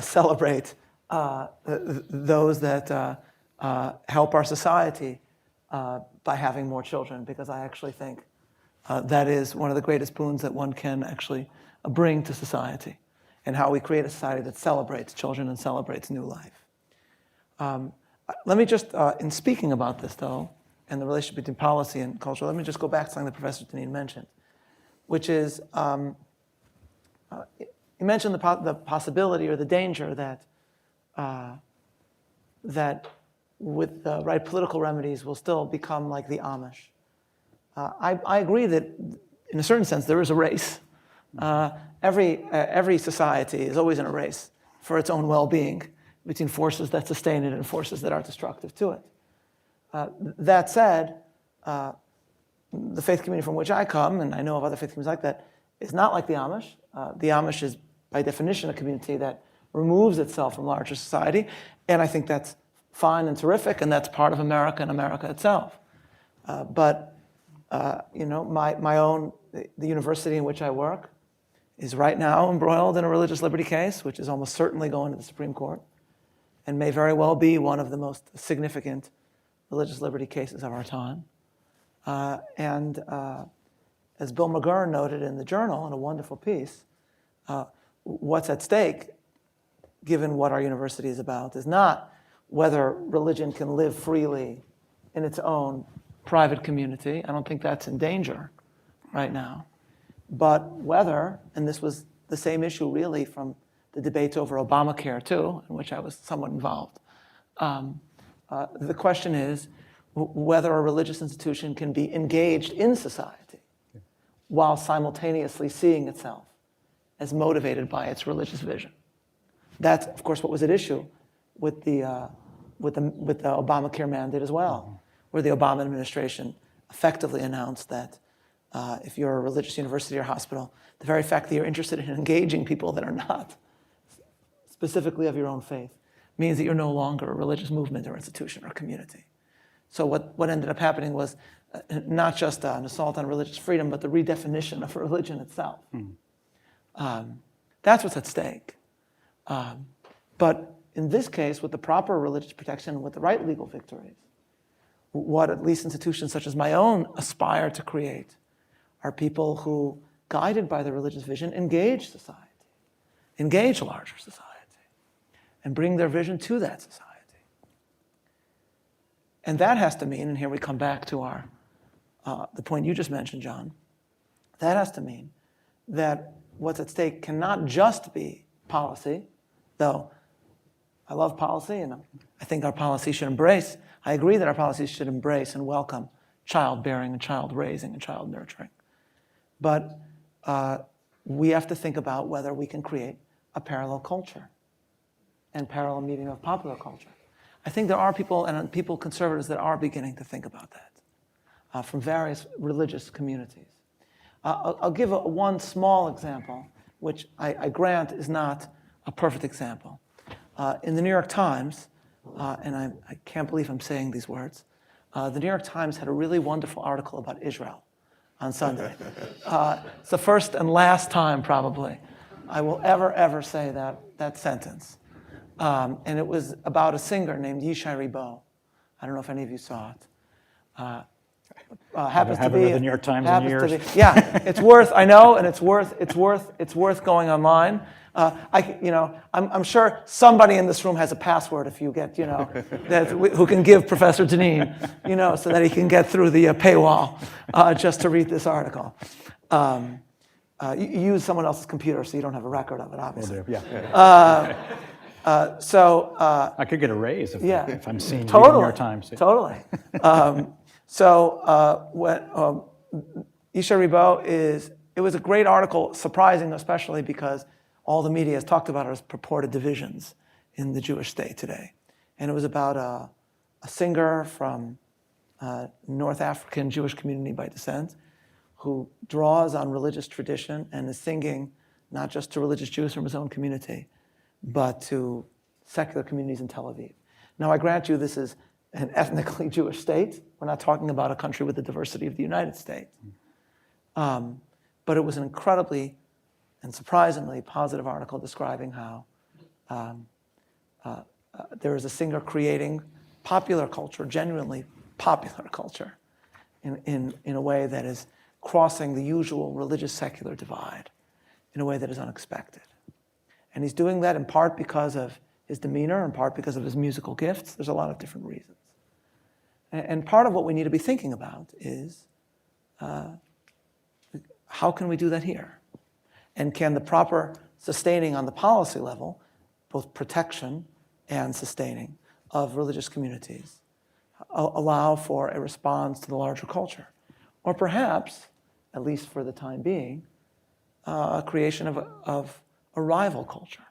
celebrate those that help our society by having more children, because I actually think that is one of the greatest boons that one can actually bring to society, and how we create a society that celebrates children and celebrates new life. Let me just, in speaking about this though, and the relationship between policy and culture, let me just go back to something that Professor Deneen mentioned, which is, he mentioned the possibility or the danger that with the right political remedies will still become like the Amish. I agree that in a certain sense there is a race. Every society is always in a race for its own well-being between forces that sustain it and forces that are destructive to it. That said, the faith community from which I come, and I know of other faith communities like that, is not like the Amish. The Amish is, by definition, a community that removes itself from larger society, and I think that's fine and terrific, and that's part of America and America itself. But the university in which I work is right now embroiled in a religious liberty case, which is almost certainly going to the Supreme Court, and may very well be one of the most significant religious liberty cases of our time. And as Bill McGurn noted in the Journal in a wonderful piece, what's at stake, given what our university is about, is not whether religion can live freely in its own private community. I don't think that's in danger right now. But whether, and this was the same issue really from the debates over Obamacare too, in which I was somewhat involved. The question is whether a religious institution can be engaged in society while simultaneously seeing itself as motivated by its religious vision. That's, of course, what was at issue with the Obamacare mandate as well, where the Obama administration effectively announced that if you're a religious university or hospital, the very fact that you're interested in engaging people that are not specifically of your own faith means that you're no longer a religious movement or institution or community. So what ended up happening was not just an assault on religious freedom, but the redefinition of religion itself. That's what's at stake. But in this case, with the proper religious protection, with the right legal victories, what at least institutions such as my own aspire to create are people who, guided by the religious vision, engage society, engage larger society, and bring their vision to that society. And that has to mean, and here we come back to the point you just mentioned, John, that has to mean that what's at stake cannot just be policy, though I love policy and I think our policy should embrace, I agree that our policies should embrace and welcome childbearing and child raising and child nurturing. But we have to think about whether we can create a parallel culture and parallel meaning of popular culture. I think there are people, and people, conservatives, that are beginning to think about that from various religious communities. I'll give one small example, which I grant is not a perfect example. In the New York Times, and I can't believe I'm saying these words, the New York Times had a really wonderful article about Israel on Sunday. It's the first and last time, probably, I will ever say that sentence. And it was about a singer named Yishai Ribot. I don't know if any of you saw it. Happens to be read the New York Times in years. Yeah, it's worth. I know, and it's worth going online. I'm sure somebody in this room has a password. If you get, who can give Professor Deneen, so that he can get through the paywall just to read this article. You use someone else's computer, so you don't have a record of it, obviously. Will do. Yeah. I could get a raise if I'm seeing the New York Times. Totally. Isha Ribot it was a great article, surprising especially because all the media has talked about it as purported divisions in the Jewish state today. And it was about a singer from North African Jewish community by descent who draws on religious tradition and is singing not just to religious Jews from his own community, but to secular communities in Tel Aviv. Now, I grant you this is an ethnically Jewish state. We're not talking about a country with the diversity of the United States. But it was an incredibly and surprisingly positive article describing how there is a singer creating popular culture, genuinely popular culture, in a way that is crossing the usual religious secular divide in a way that is unexpected. And he's doing that in part because of his demeanor, in part because of his musical gifts. There's a lot of different reasons. And part of what we need to be thinking about is how can we do that here? And can the proper sustaining on the policy level, both protection and sustaining of religious communities, allow for a response to the larger culture? Or perhaps, at least for the time being, a creation of a rival culture.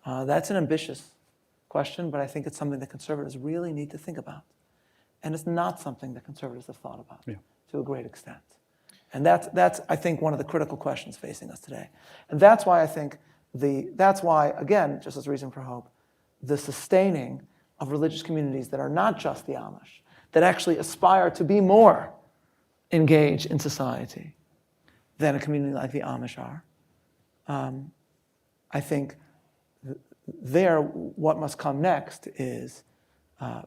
That's an ambitious question, but I think it's something that conservatives really need to think about. And it's not something that conservatives have thought about to a great extent. And that's I think, one of the critical questions facing us today. And that's why I think that's why, again, just as reason for hope, the sustaining of religious communities that are not just the Amish, that actually aspire to be more engaged in society than a community like the Amish are. I think what must come next is a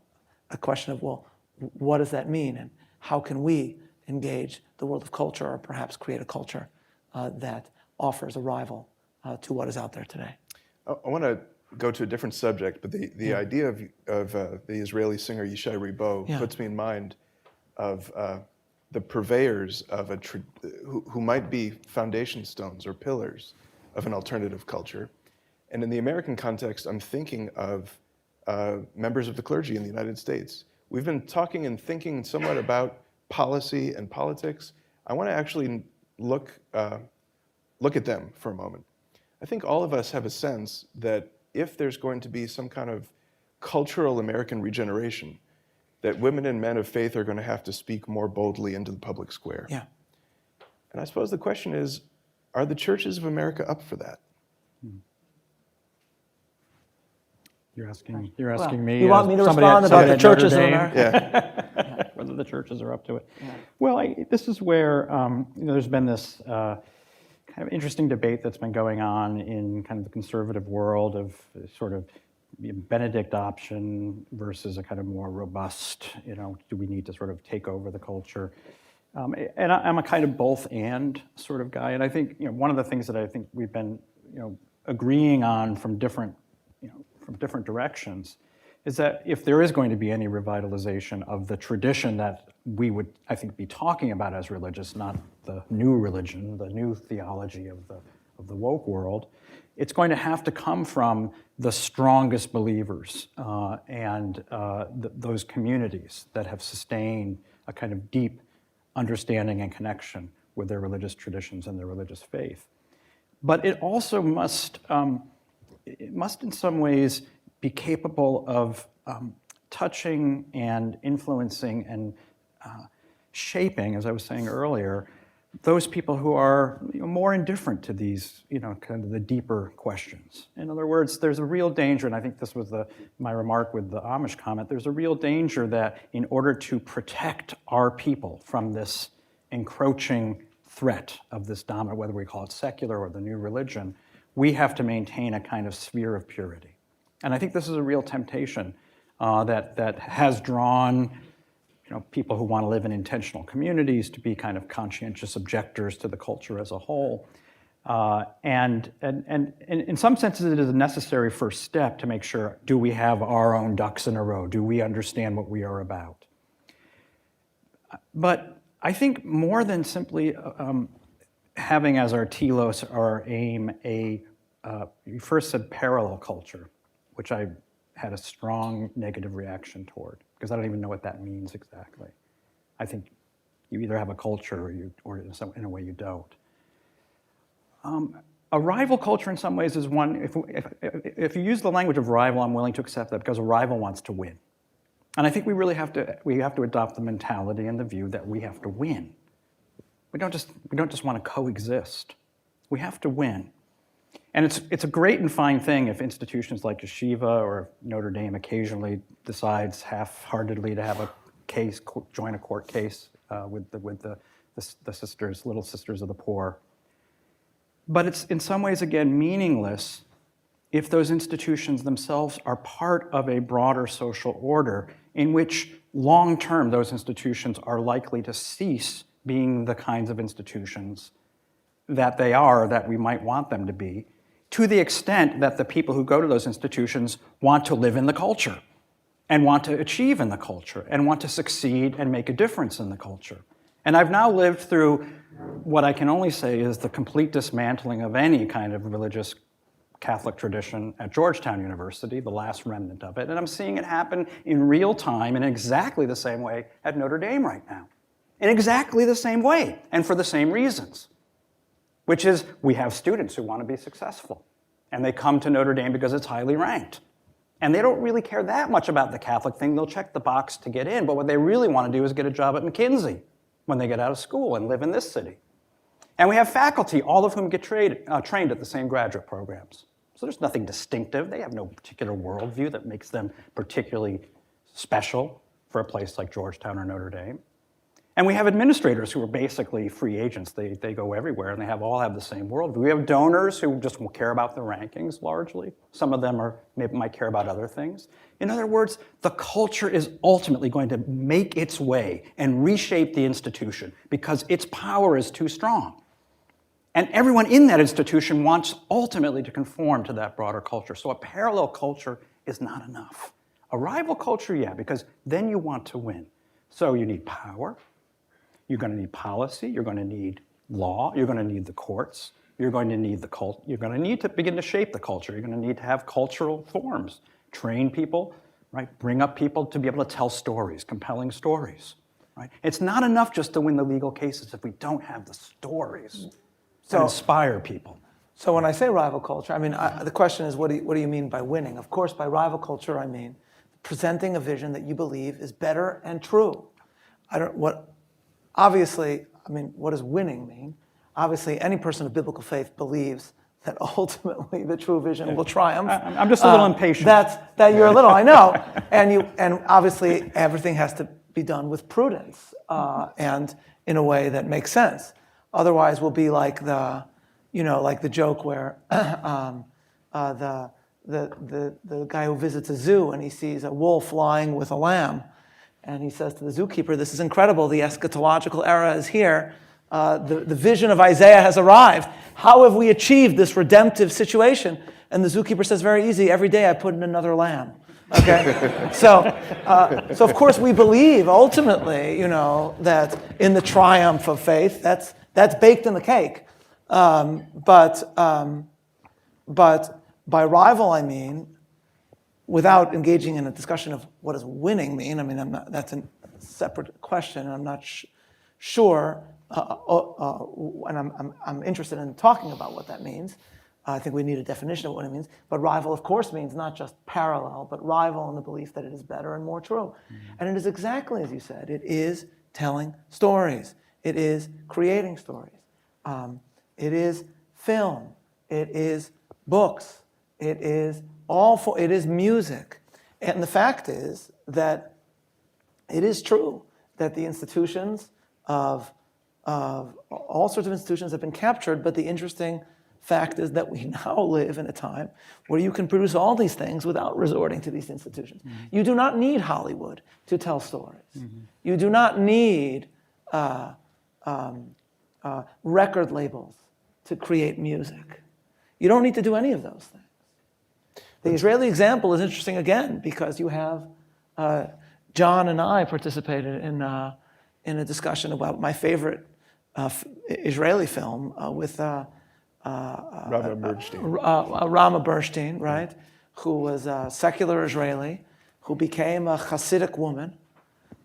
question of, well, what does that mean? And how can we engage the world of culture, or perhaps create a culture that offers a rival to what is out there today? I want to go to a different subject, but the idea of the Israeli singer Yishai Ribot puts me in mind of the purveyors of who might be foundation stones or pillars of an alternative culture. And in the American context, I'm thinking of members of the clergy in the United States. we've been talking and thinking somewhat about policy and politics. I want to actually look at them for a moment. I think all of us have a sense that if there's going to be some kind of cultural American regeneration, that women and men of faith are going to have to speak more boldly into the public square. Yeah. And I suppose the question is, are the churches of America up for that? You're asking Well, me. you want me to somebody respond at- about somebody the at churches of Notre Dame? America? Whether the churches are up to it. Yeah. Well, this is where there's been this kind of interesting debate that's been going on in kind of the conservative world of sort of Benedict option versus a kind of more robust, do we need to sort of take over the culture? And I'm a kind of both and sort of guy. And I think one of the things that I think we've been agreeing on from different directions is that if there is going to be any revitalization of the tradition that we would, I think, be talking about as religious, not the new religion, the new theology of the woke world, it's going to have to come from the strongest believers and those communities that have sustained a kind of deep understanding and connection with their religious traditions and their religious faith. But it also must in some ways be capable of touching and influencing and shaping, as I was saying earlier, those people who are more indifferent to these, kind of the deeper questions. In other words, there's a real danger, and I think this was my remark with the Amish comment, there's a real danger that in order to protect our people from this encroaching threat of this dominant, whether we call it secular or the new religion, we have to maintain a kind of sphere of purity. And I think this is a real temptation that has drawn people who want to live in intentional communities to be kind of conscientious objectors to the culture as a whole. And in some senses, it is a necessary first step to make sure, do we have our own ducks in a row? Do we understand what we are about? But I think more than simply having as our telos, our aim, you first said parallel culture, which I had a strong negative reaction toward, because I don't even know what that means exactly. I think you either have a culture or in a way you don't. A rival culture in some ways is one, if you use the language of rival, I'm willing to accept that because a rival wants to win. And I think we really have to adopt the mentality and the view that we have to win. We don't just want to coexist. We have to win. And it's a great and fine thing if institutions like Yeshiva or Notre Dame occasionally decides half-heartedly to have a case, join a court case with the sisters, little sisters of the poor. But it's in some ways, again, meaningless if those institutions themselves are part of a broader social order in which long-term those institutions are likely to cease being the kinds of institutions that they are, that we might want them to be, to the extent that the people who go to those institutions want to live in the culture and want to achieve in the culture and want to succeed and make a difference in the culture. And I've now lived through what I can only say is the complete dismantling of any kind of religious Catholic tradition at Georgetown University, the last remnant of it, and I'm seeing it happen in real time in exactly the same way at Notre Dame right now. In exactly the same way, and for the same reasons. Which is, we have students who want to be successful, and they come to Notre Dame because it's highly ranked. And they don't really care that much about the Catholic thing. They'll check the box to get in, but what they really want to do is get a job at McKinsey when they get out of school and live in this city. And we have faculty, all of whom get trained at the same graduate programs. So there's nothing distinctive. They have no particular worldview that makes them particularly special for a place like Georgetown or Notre Dame. And we have administrators who are basically free agents. They go everywhere, and they all have the same worldview. We have donors who just care about the rankings largely. Some of them might care about other things. In other words, the culture is ultimately going to make its way and reshape the institution because its power is too strong. And everyone in that institution wants ultimately to conform to that broader culture. So a parallel culture is not enough. A rival culture, yeah, because then you want to win. So you need power. You're going to need policy, you're going to need law, you're going to need the courts, you're going to need you're going to need to begin to shape the culture, you're going to need to have cultural forms, train people right? Bring up people to be able to tell stories, compelling stories, right? It's not enough just to win the legal cases if we don't have the stories that inspire people. So when I say rival culture, I mean, the question is, what do you mean by winning? Of course, by rival culture, I mean presenting a vision that you believe is better and true. Obviously, I mean, what does winning mean? Obviously, any person of biblical faith believes that ultimately the true vision will triumph. I'm just a little impatient. That you're a little, I know. And obviously, everything has to be done with prudence and in a way that makes sense. Otherwise, we'll be like the joke where the guy who visits a zoo and he sees a wolf lying with a lamb, and he says to the zookeeper, "This is incredible. The eschatological era is here. The vision of Isaiah has arrived. How have we achieved this redemptive situation?" And the zookeeper says, "Very easy. Every day I put in another lamb." Okay, so of course we believe ultimately, that in the triumph of faith, that's baked in the cake. But by rival, I mean, without engaging in a discussion of what does winning mean. I mean, that's a separate question, and I'm not sure. And I'm interested in talking about what that means. I think we need a definition of what it means. But rival, of course, means not just parallel, but rival in the belief that it is better and more true. Mm-hmm. And it is exactly as you said. It is telling stories. It is creating stories. It is film. It is books. It is it is music. And the fact is that it is true that the institutions of all sorts of institutions have been captured, but the interesting fact is that we now live in a time where you can produce all these things without resorting to these institutions. Mm-hmm. You do not need Hollywood to tell stories. Mm-hmm. You do not need record labels to create music. You don't need to do any of those things. The Israeli example is interesting again because you have John and I participated in a discussion about my favorite Israeli film with Rama Bernstein, right? Who was a secular Israeli, who became a Hasidic woman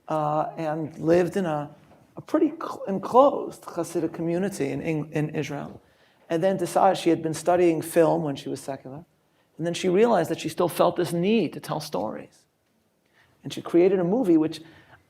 and lived in a pretty enclosed Hasidic community in Israel. And then decided she had been studying film when she was secular. And then she realized that she still felt this need to tell stories. And she created a movie which,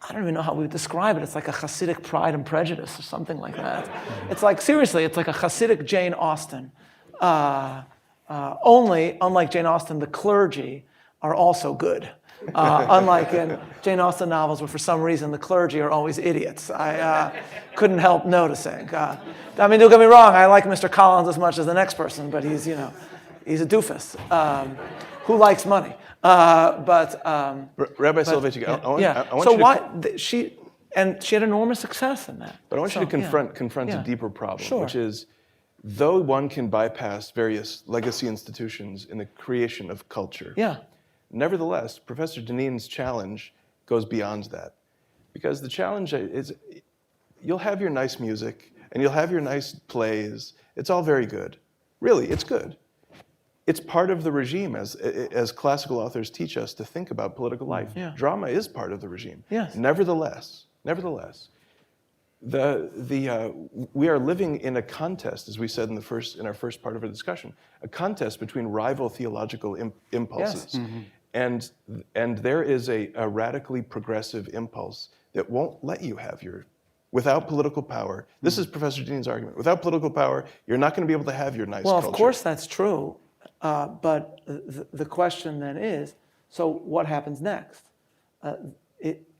I don't even know how we would describe it. It's like a Hasidic Pride and Prejudice or something like that. It's like, seriously, it's like a Hasidic Jane Austen. Only, unlike Jane Austen, the clergy are also good. Unlike in Jane Austen novels where for some reason the clergy are always idiots. I couldn't help noticing. I mean, don't get me wrong, I like Mr. Collins as much as the next person, but he's a doofus who likes money. Rabbi Soloveitchik, she had enormous success in that. But I want you to confront a deeper problem, which is, though one can bypass various legacy institutions in the creation of culture, nevertheless, Professor Dineen's challenge goes beyond that. Because the challenge is, you'll have your nice music, and you'll have your nice plays. It's all very good. Really, it's good. It's part of the regime, as classical authors teach us to think about political life. Yeah. Drama is part of the regime. Yes. Nevertheless, we are living in a contest, as we said in our first part of our discussion, a contest between rival theological impulses. Yes. Mm-hmm. And there is a radically progressive impulse that won't let you have without political power. This is Professor Dineen's argument. Without political power, you're not going to be able to have your nice culture. Well, of course that's true. But the question then is, so what happens next?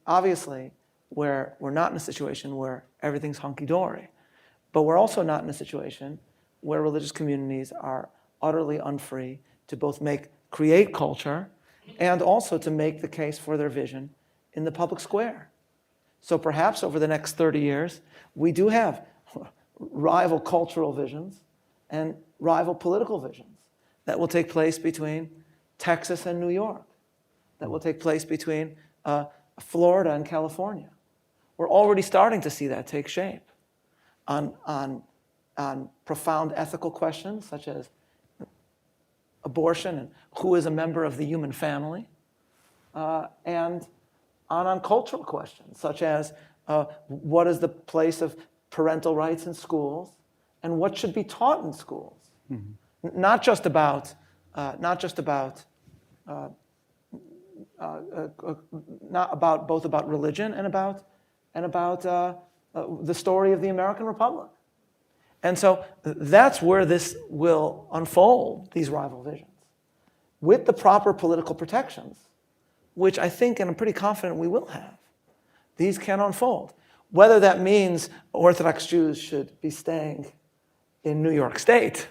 Obviously, we're not in a situation where everything's hunky-dory, but we're also not in a situation where religious communities are utterly unfree to both create culture and also to make the case for their vision in the public square. So perhaps over the next 30 years, we do have rival cultural visions and rival political visions that will take place between Texas and New York, that will take place between Florida and California. We're already starting to see that take shape on profound ethical questions such as abortion and who is a member of the human family, and on cultural questions, such as what is the place of parental rights in schools, and what should be taught in schools. Mm-hmm. Not just about both about religion and about the story of the American Republic. And so that's where this will unfold, these rival visions, with the proper political protections, which I think, and I'm pretty confident we will have. These can unfold. Whether that means Orthodox Jews should be staying in New York State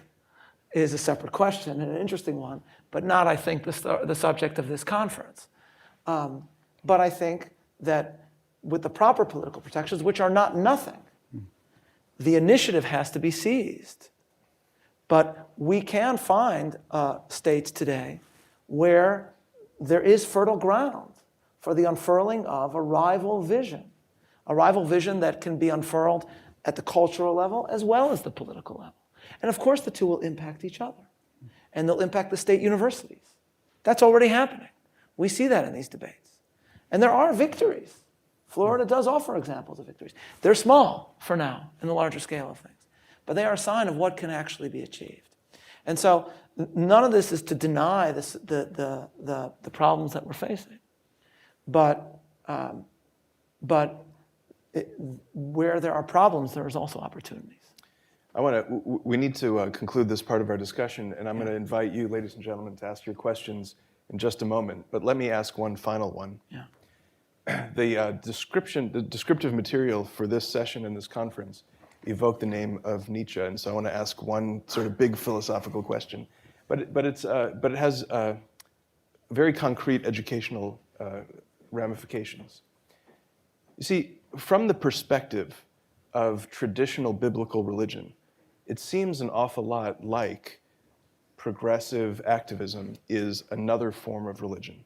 is a separate question and an interesting one, but not, I think, the subject of this conference. But I think that with the proper political protections, which are not nothing, the initiative has to be seized. But we can find states today where there is fertile ground for the unfurling of a rival vision that can be unfurled at the cultural level as well as the political level. And of course, the two will impact each other. And they'll impact the state universities. That's already happening. We see that in these debates. And there are victories. Florida does offer examples of victories. They're small for now in the larger scale of things, but they are a sign of what can actually be achieved. And so none of this is to deny the problems that we're facing, but where there are problems, there is also opportunities. We need to conclude this part of our discussion, and I'm going to invite you, ladies and gentlemen, to ask your questions in just a moment. But let me ask one final one. Yeah. The descriptive material for this session and this conference evoked the name of Nietzsche, and so I want to ask one sort of big philosophical question, but it has very concrete educational ramifications. You see, from the perspective of traditional biblical religion, it seems an awful lot like progressive activism is another form of religion.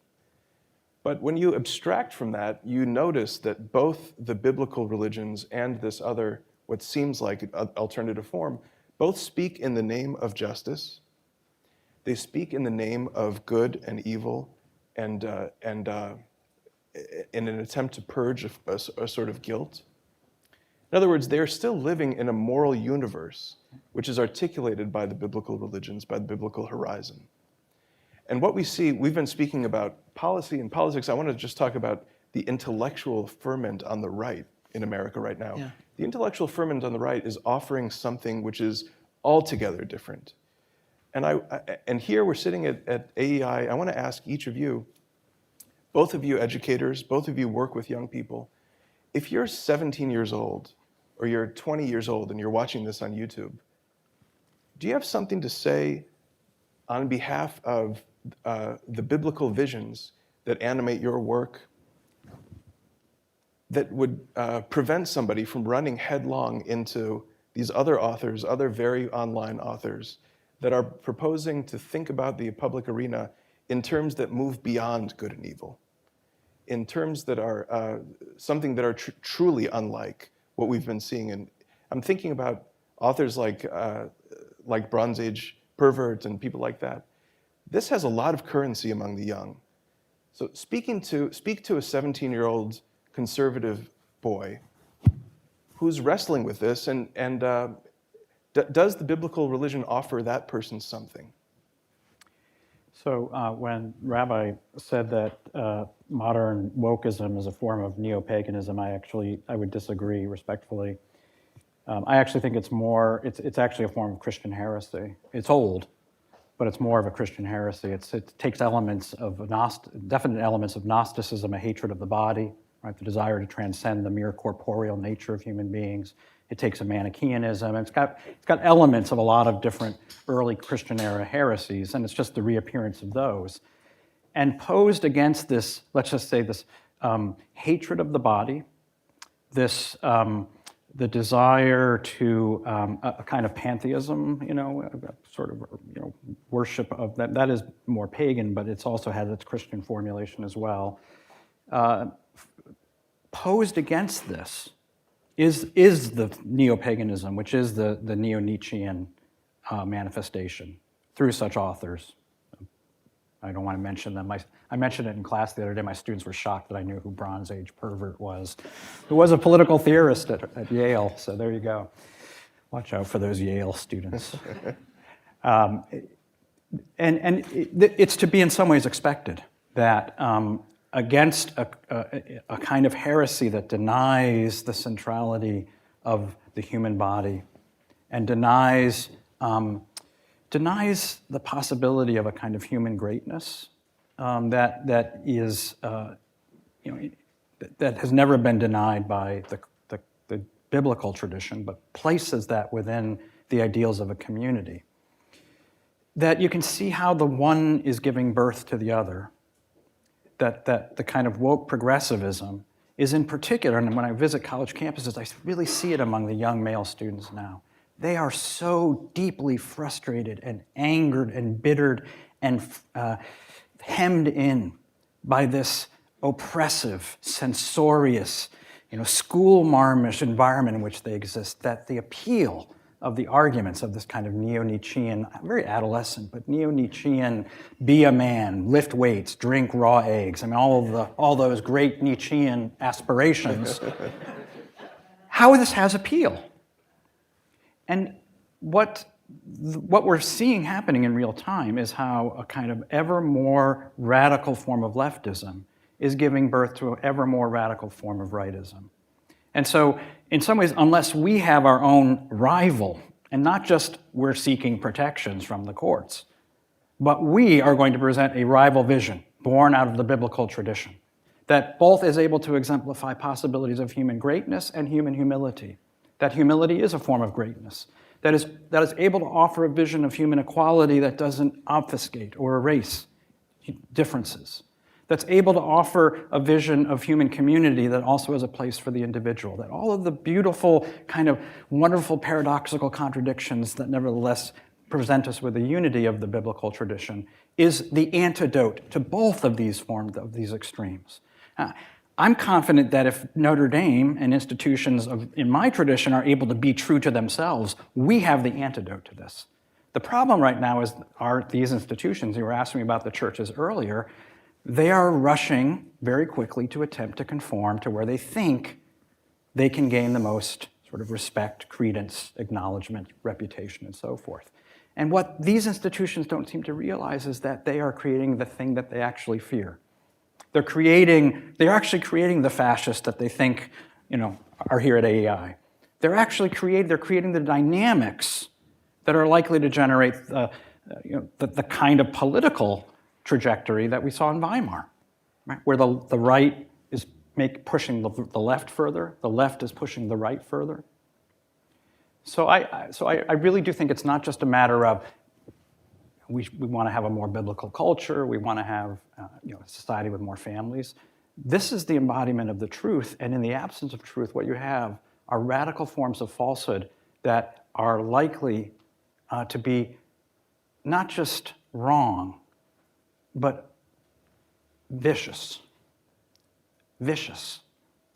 But when you abstract from that, you notice that both the biblical religions and this other, what seems like an alternative form, both speak in the name of justice. They speak in the name of good and evil, and in an attempt to purge a sort of guilt. In other words, they are still living in a moral universe which is articulated by the biblical religions, by the biblical horizon. And what we see, we've been speaking about policy and politics. I want to just talk about the intellectual ferment on the right in America right now. Yeah. The intellectual ferment on the right is offering something which is altogether different. And here we're sitting at AEI. I want to ask each of you, both of you educators, both of you work with young people. If you're 17 years old or you're 20 years old and you're watching this on YouTube, do you have something to say on behalf of the biblical visions that animate your work that would prevent somebody from running headlong into these other authors, other very online authors, that are proposing to think about the public arena in terms that move beyond good and evil, in terms that are something that are truly unlike what we've been seeing? And I'm thinking about authors like Bronze Age Pervert and people like that. This has a lot of currency among the young. So speak to a 17-year-old conservative boy who's wrestling with this, and does the biblical religion offer that person something? So when Rabbi said that modern wokeism is a form of neo-paganism, I would disagree respectfully. I actually think it's actually a form of Christian heresy. It's old, but it's more of a Christian heresy. It takes definite elements of Gnosticism, a hatred of the body, right? The desire to transcend the mere corporeal nature of human beings. It takes a Manichaeanism. It's got elements of a lot of different early Christian era heresies, and it's just the reappearance of those. And posed against this, let's just say this hatred of the body, this the desire to a kind of pantheism, sort of worship of that. That is more pagan, but it's also had its Christian formulation as well. Posed against this is the neo-paganism, which is the neo-Nietzschean manifestation through such authors. I don't want to mention them. I mentioned it in class the other day. My students were shocked that I knew who Bronze Age pervert was, who was a political theorist at Yale. So there you go. Watch out for those Yale students. It's to be in some ways expected that against a kind of heresy that denies the centrality of the human body and denies the possibility of a kind of human greatness that is, that has never been denied by the biblical tradition, but places that within the ideals of a community. That you can see how the one is giving birth to the other, that the kind of woke progressivism is in particular, and when I visit college campuses, I really see it among the young male students now. They are so deeply frustrated and angered and bittered and hemmed in by this oppressive, censorious, school-marmish environment in which they exist, that the appeal of the arguments of this kind of neo-Nietzschean, very adolescent, but neo-Nietzschean, be a man, lift weights, drink raw eggs, I mean, all those great Nietzschean aspirations, how this has appeal. And what we're seeing happening in real time is how a kind of ever more radical form of leftism is giving birth to an ever more radical form of rightism. And so, in some ways, unless we have our own rival, and not just we're seeking protections from the courts, but we are going to present a rival vision born out of the biblical tradition that both is able to exemplify possibilities of human greatness and human humility. That humility is a form of greatness, that is able to offer a vision of human equality that doesn't obfuscate or erase differences, that's able to offer a vision of human community that also has a place for the individual, that all of the beautiful, kind of wonderful paradoxical contradictions that nevertheless present us with the unity of the biblical tradition is the antidote to both of these forms, of these extremes. I'm confident that if Notre Dame and institutions in my tradition are able to be true to themselves, we have the antidote to this. The problem right now are these institutions, you were asking me about the churches earlier, they are rushing very quickly to attempt to conform to where they think they can gain the most sort of respect, credence, acknowledgement, reputation, and so forth. And what these institutions don't seem to realize is that they are creating the thing that they actually fear. They're actually creating the fascists that they think, are here at AEI. They're creating the dynamics that are likely to generate the kind of political trajectory that we saw in Weimar, right? Where the right is pushing the left further, the left is pushing the right further. So I really do think it's not just a matter of we want to have a more biblical culture, we want to have a society with more families. This is the embodiment of the truth, and in the absence of truth, what you have are radical forms of falsehood that are likely to be not just wrong, but vicious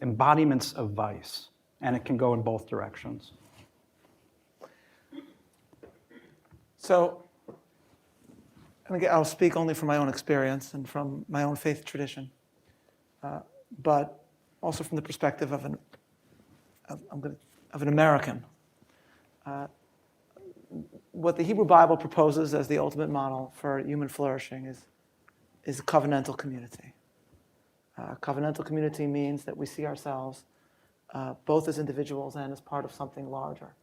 embodiments of vice, and it can go in both directions. So, and again, I'll speak only from my own experience and from my own faith tradition, but also from the perspective of an American. What the Hebrew Bible proposes as the ultimate model for human flourishing is a covenantal community. Covenantal community means that we see ourselves both as individuals and as part of something larger,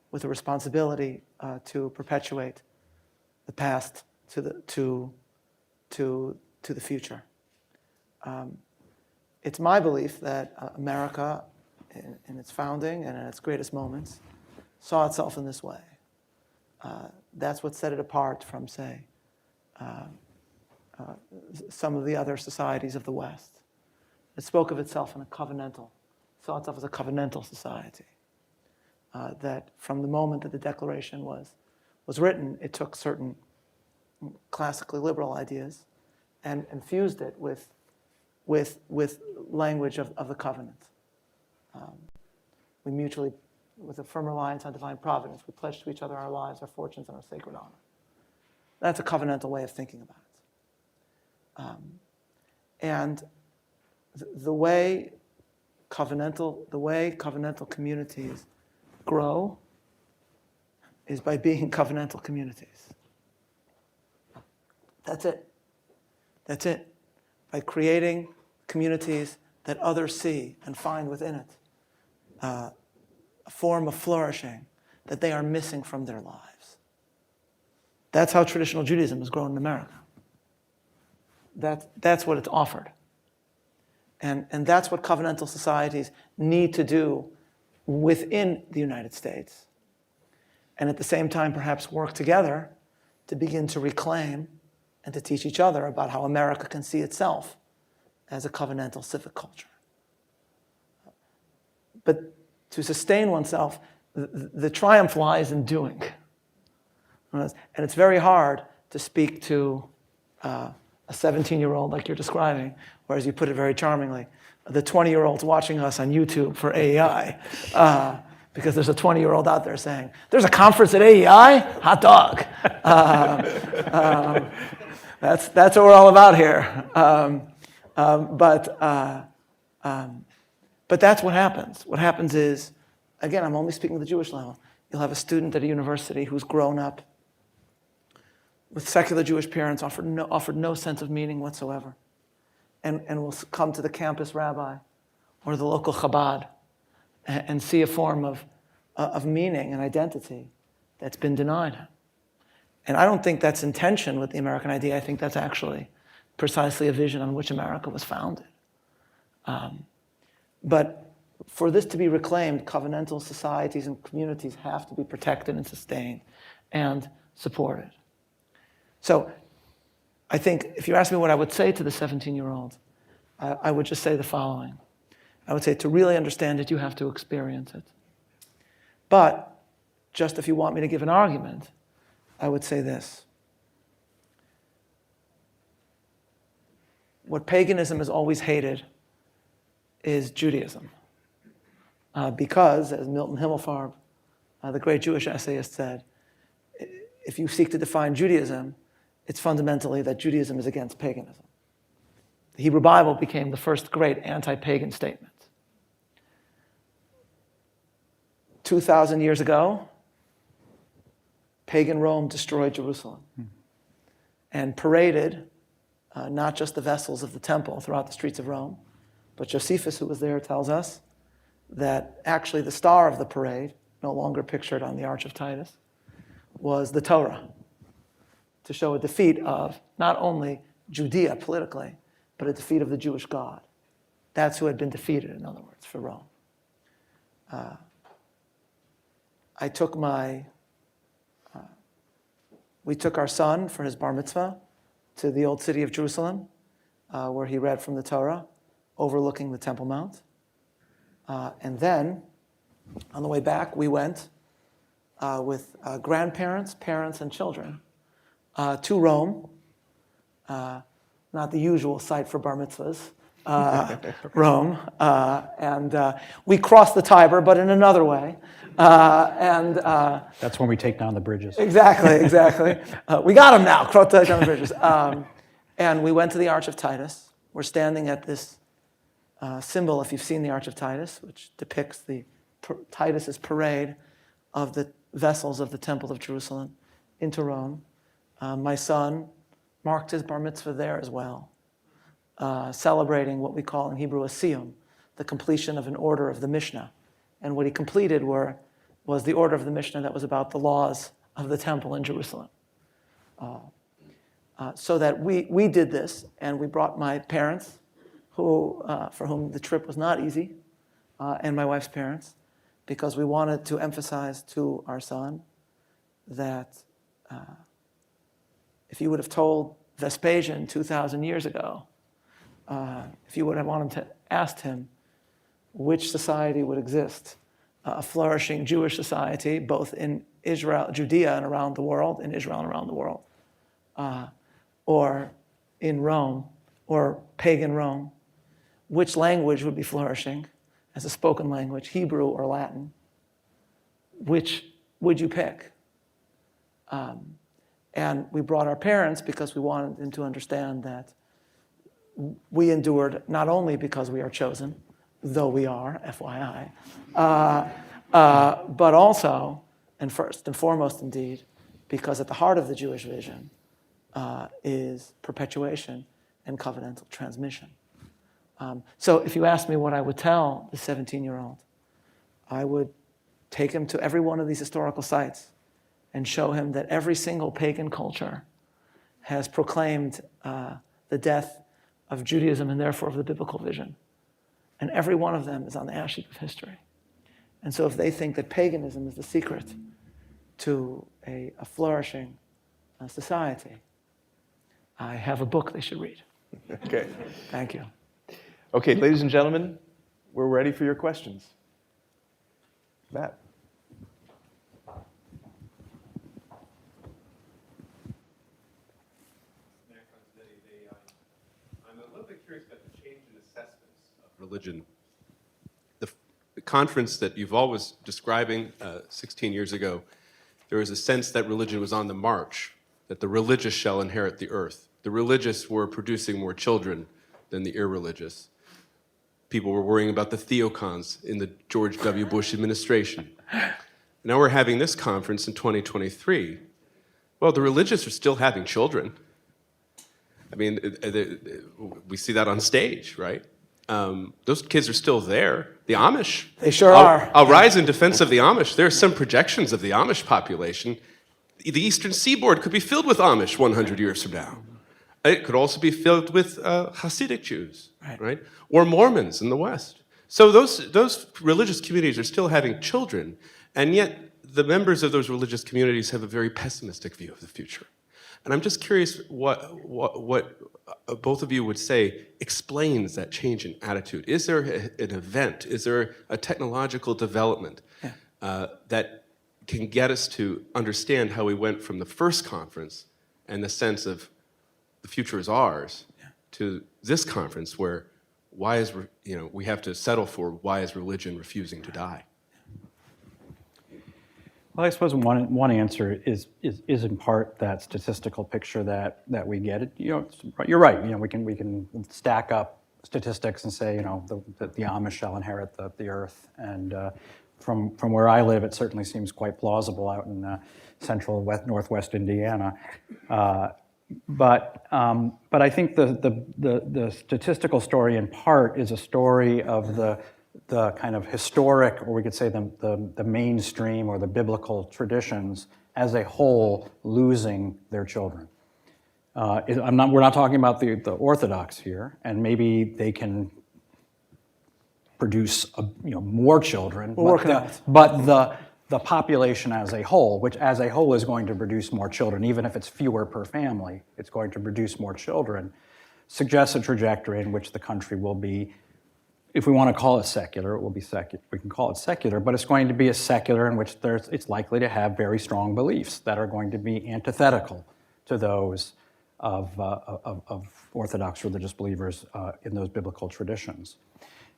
with a responsibility to perpetuate the past to the future. It's my belief that America, in its founding and in its greatest moments, saw itself in this way. That's what set it apart from, say, some of the other societies of the West. It spoke of itself saw itself as a covenantal society. That from the moment that the Declaration was written, it took certain classically liberal ideas and fused it with language of the covenant. We mutually, with a firm reliance on divine providence, we pledge to each other our lives, our fortunes, and our sacred honor. That's a covenantal way of thinking about it. And the way covenantal communities grow is by being covenantal communities. That's it. That's it. By creating communities that others see and find within it a form of flourishing that they are missing from their lives. That's how traditional Judaism has grown in America. That's what it's offered. And that's what covenantal societies need to do within the United States. And at the same time, perhaps work together to begin to reclaim and to teach each other about how America can see itself as a covenantal civic culture. But to sustain oneself, the triumph lies in doing. And it's very hard to speak to a 17-year-old like you're describing, or as you put it very charmingly, the 20-year-olds watching us on YouTube for AEI, because there's a 20-year-old out there saying, there's a conference at AEI? Hot dog. That's what we're all about here. But that's what happens. What happens is, again, I'm only speaking at the Jewish level. You'll have a student at a university who's grown up with secular Jewish parents, offered no sense of meaning whatsoever, and will come to the campus rabbi or the local Chabad and see a form of meaning and identity that's been denied him. And I don't think that's in tension with the American idea. I think that's actually precisely a vision on which America was founded. But for this to be reclaimed, covenantal societies and communities have to be protected and sustained and supported. So I think if you ask me what I would say to the 17-year-old, I would just say the following. I would say to really understand it, you have to experience it. But just if you want me to give an argument, I would say this. What paganism has always hated is Judaism. Because, as Milton Himmelfarb, the great Jewish essayist, said, if you seek to define Judaism, it's fundamentally that Judaism is against paganism. The Hebrew Bible became the first great anti-pagan statement. 2,000 years ago, pagan Rome destroyed Jerusalem and paraded not just the vessels of the temple throughout the streets of Rome, but Josephus, who was there, tells us that actually the star of the parade, no longer pictured on the Arch of Titus, was the Torah, to show a defeat of not only Judea politically, but a defeat of the Jewish God. That's who had been defeated, in other words, for Rome. We took our son for his bar mitzvah to the old city of Jerusalem, where he read from the Torah, overlooking the Temple Mount. And then, on the way back, we went with grandparents, parents, and children to Rome, not the usual site for bar mitzvahs, Rome. And we crossed the Tiber, but in another way. That's when we take down the bridges. Exactly. We got them now, crossed down the bridges. And we went to the Arch of Titus. We're standing at this symbol, if you've seen the Arch of Titus, which depicts Titus's parade of the vessels of the Temple of Jerusalem into Rome. My son marked his bar mitzvah there as well, celebrating what we call in Hebrew a siyum, the completion of an order of the Mishnah. And what he completed was the order of the Mishnah that was about the laws of the temple in Jerusalem. So that we did this, and we brought my parents, for whom the trip was not easy, and my wife's parents, because we wanted to emphasize to our son that if you would have told Vespasian 2,000 years ago, if you would have wanted to ask him which society would exist, a flourishing Jewish society, both in Israel, Judea and around the world, in Israel and around the world, or in Rome, or pagan Rome, which language would be flourishing as a spoken language, Hebrew or Latin? Which would you pick? And we brought our parents because we wanted them to understand that we endured not only because we are chosen, though we are, FYI, but also, and first and foremost indeed, because at the heart of the Jewish vision is perpetuation and covenantal transmission. So if you asked me what I would tell the 17-year-old, I would take him to every one of these historical sites and show him that every single pagan culture has proclaimed the death of Judaism and therefore of the biblical vision. And every one of them is on the ash heap of history. And so if they think that paganism is the secret to a flourishing society, I have a book they should read. Okay. Thank you. Okay, ladies and gentlemen, we're ready for your questions. Matt. I'm a little bit curious about the change in assessments of religion. The conference that you've always describing 16 years ago, there was a sense that religion was on the march, that the religious shall inherit the earth. The religious were producing more children than the irreligious. People were worrying about the theocons in the George W. Bush administration. Now we're having this conference in 2023. Well, the religious are still having children. I mean, we see that on stage, right? Those kids are still there. The Amish. They sure are. I'll rise in defense of the Amish. There are some projections of the Amish population. The Eastern Seaboard could be filled with Amish 100 years from now. It could also be filled with Hasidic Jews, right? Or Mormons in the West. So those religious communities are still having children, and yet the members of those religious communities have a very pessimistic view of the future. And I'm just curious what both of you would say explains that change in attitude. Is there an event? Is there a technological development that can get us to understand how we went from the first conference and the sense of the future is ours to this conference where we have to settle for why is religion refusing to die? Well, I suppose one answer is in part that statistical picture that we get. You're right. We can stack up statistics and say that the Amish shall inherit the earth, and from where I live, it certainly seems quite plausible out in central northwest Indiana. But I think the statistical story in part is a story of the kind of historic, or we could say the mainstream or the biblical traditions as a whole losing their children. We're not talking about the Orthodox here, and maybe they can produce more children. We're working on it. But the population as a whole, which as a whole is going to produce more children, even if it's fewer per family, it's going to produce more children, suggests a trajectory in which the country will be, if we want to call it secular, it will be secular. We can call it secular, but it's going to be a secular in which it's likely to have very strong beliefs that are going to be antithetical to those of Orthodox religious believers in those biblical traditions.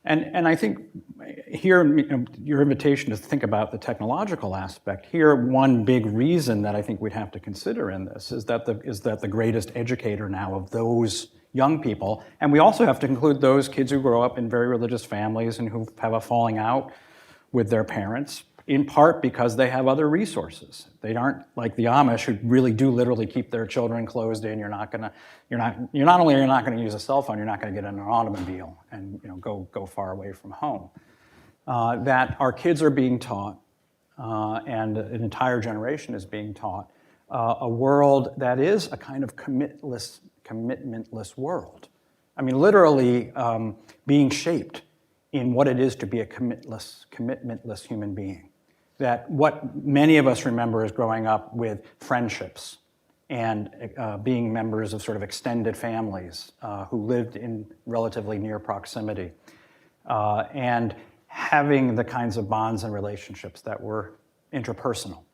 And I think here, your invitation is to think about the technological aspect. Here, one big reason that I think we'd have to consider in this is that the greatest educator now of those young people, and we also have to include those kids who grow up in very religious families and who have a falling out with their parents, in part because they have other resources. They aren't like the Amish, who really do literally keep their children closed in. You're not only going to use a cell phone, you're not going to get in an automobile and go far away from home. That our kids are being taught, and an entire generation is being taught, a world that is a kind of commitmentless world. I mean, literally being shaped in what it is to be a commitmentless human being. That what many of us remember is growing up with friendships and being members of sort of extended families who lived in relatively near proximity, and having the kinds of bonds and relationships that were interpersonal,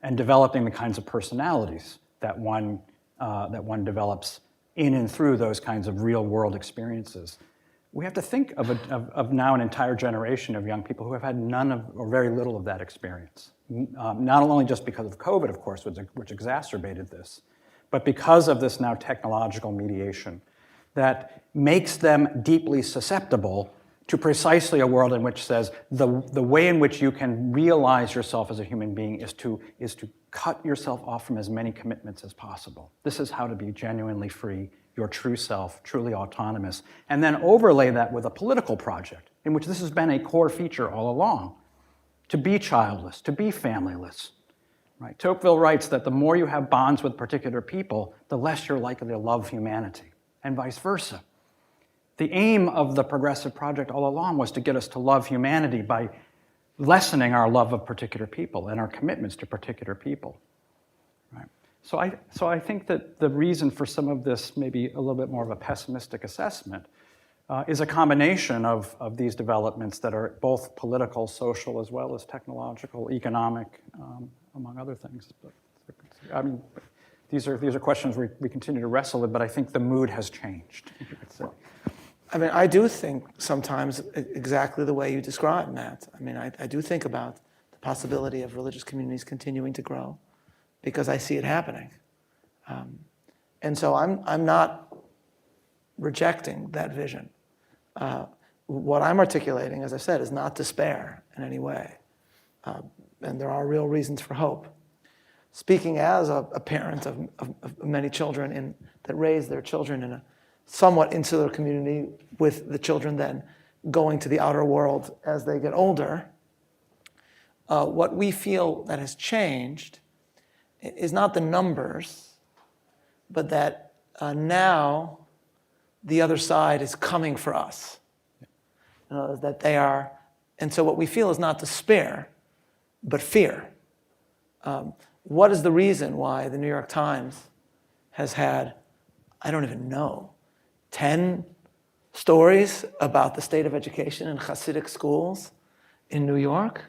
and developing the kinds of personalities that one develops in and through those kinds of real-world experiences. We have to think of now an entire generation of young people who have had none of or very little of that experience. not only just because of COVID, of course, which exacerbated this, but because of this now technological mediation that makes them deeply susceptible to precisely a world in which says the way in which you can realize yourself as a human being is to cut yourself off from as many commitments as possible. This is how to be genuinely free, your true self, truly autonomous, and then overlay that with a political project in which this has been a core feature all along, to be childless, to be familyless. Right? Tocqueville writes that the more you have bonds with particular people, the less you're likely to love humanity, and vice versa. The aim of the progressive project all along was to get us to love humanity by lessening our love of particular people and our commitments to particular people. Right? So I think that the reason for some of this, maybe a little bit more of a pessimistic assessment, is a combination of these developments that are both political, social, as well as technological, economic, among other things. But, I mean, these are questions we continue to wrestle with, but I think the mood has changed, you could say. I mean, I do think sometimes exactly the way you describe, Matt. I mean, I do think about the possibility of religious communities continuing to grow because I see it happening. And so I'm not rejecting that vision. What I'm articulating, as I said, is not despair in any way. And there are real reasons for hope. Speaking as a parent of many children that raise their children in a somewhat insular community with the children then going to the outer world as they get older, what we feel that has changed is not the numbers, but that now the other side is coming for us. That they are, and so what we feel is not despair, but fear. What is the reason why the New York Times has had, I don't even know, 10 stories about the state of education in Hasidic schools in New York,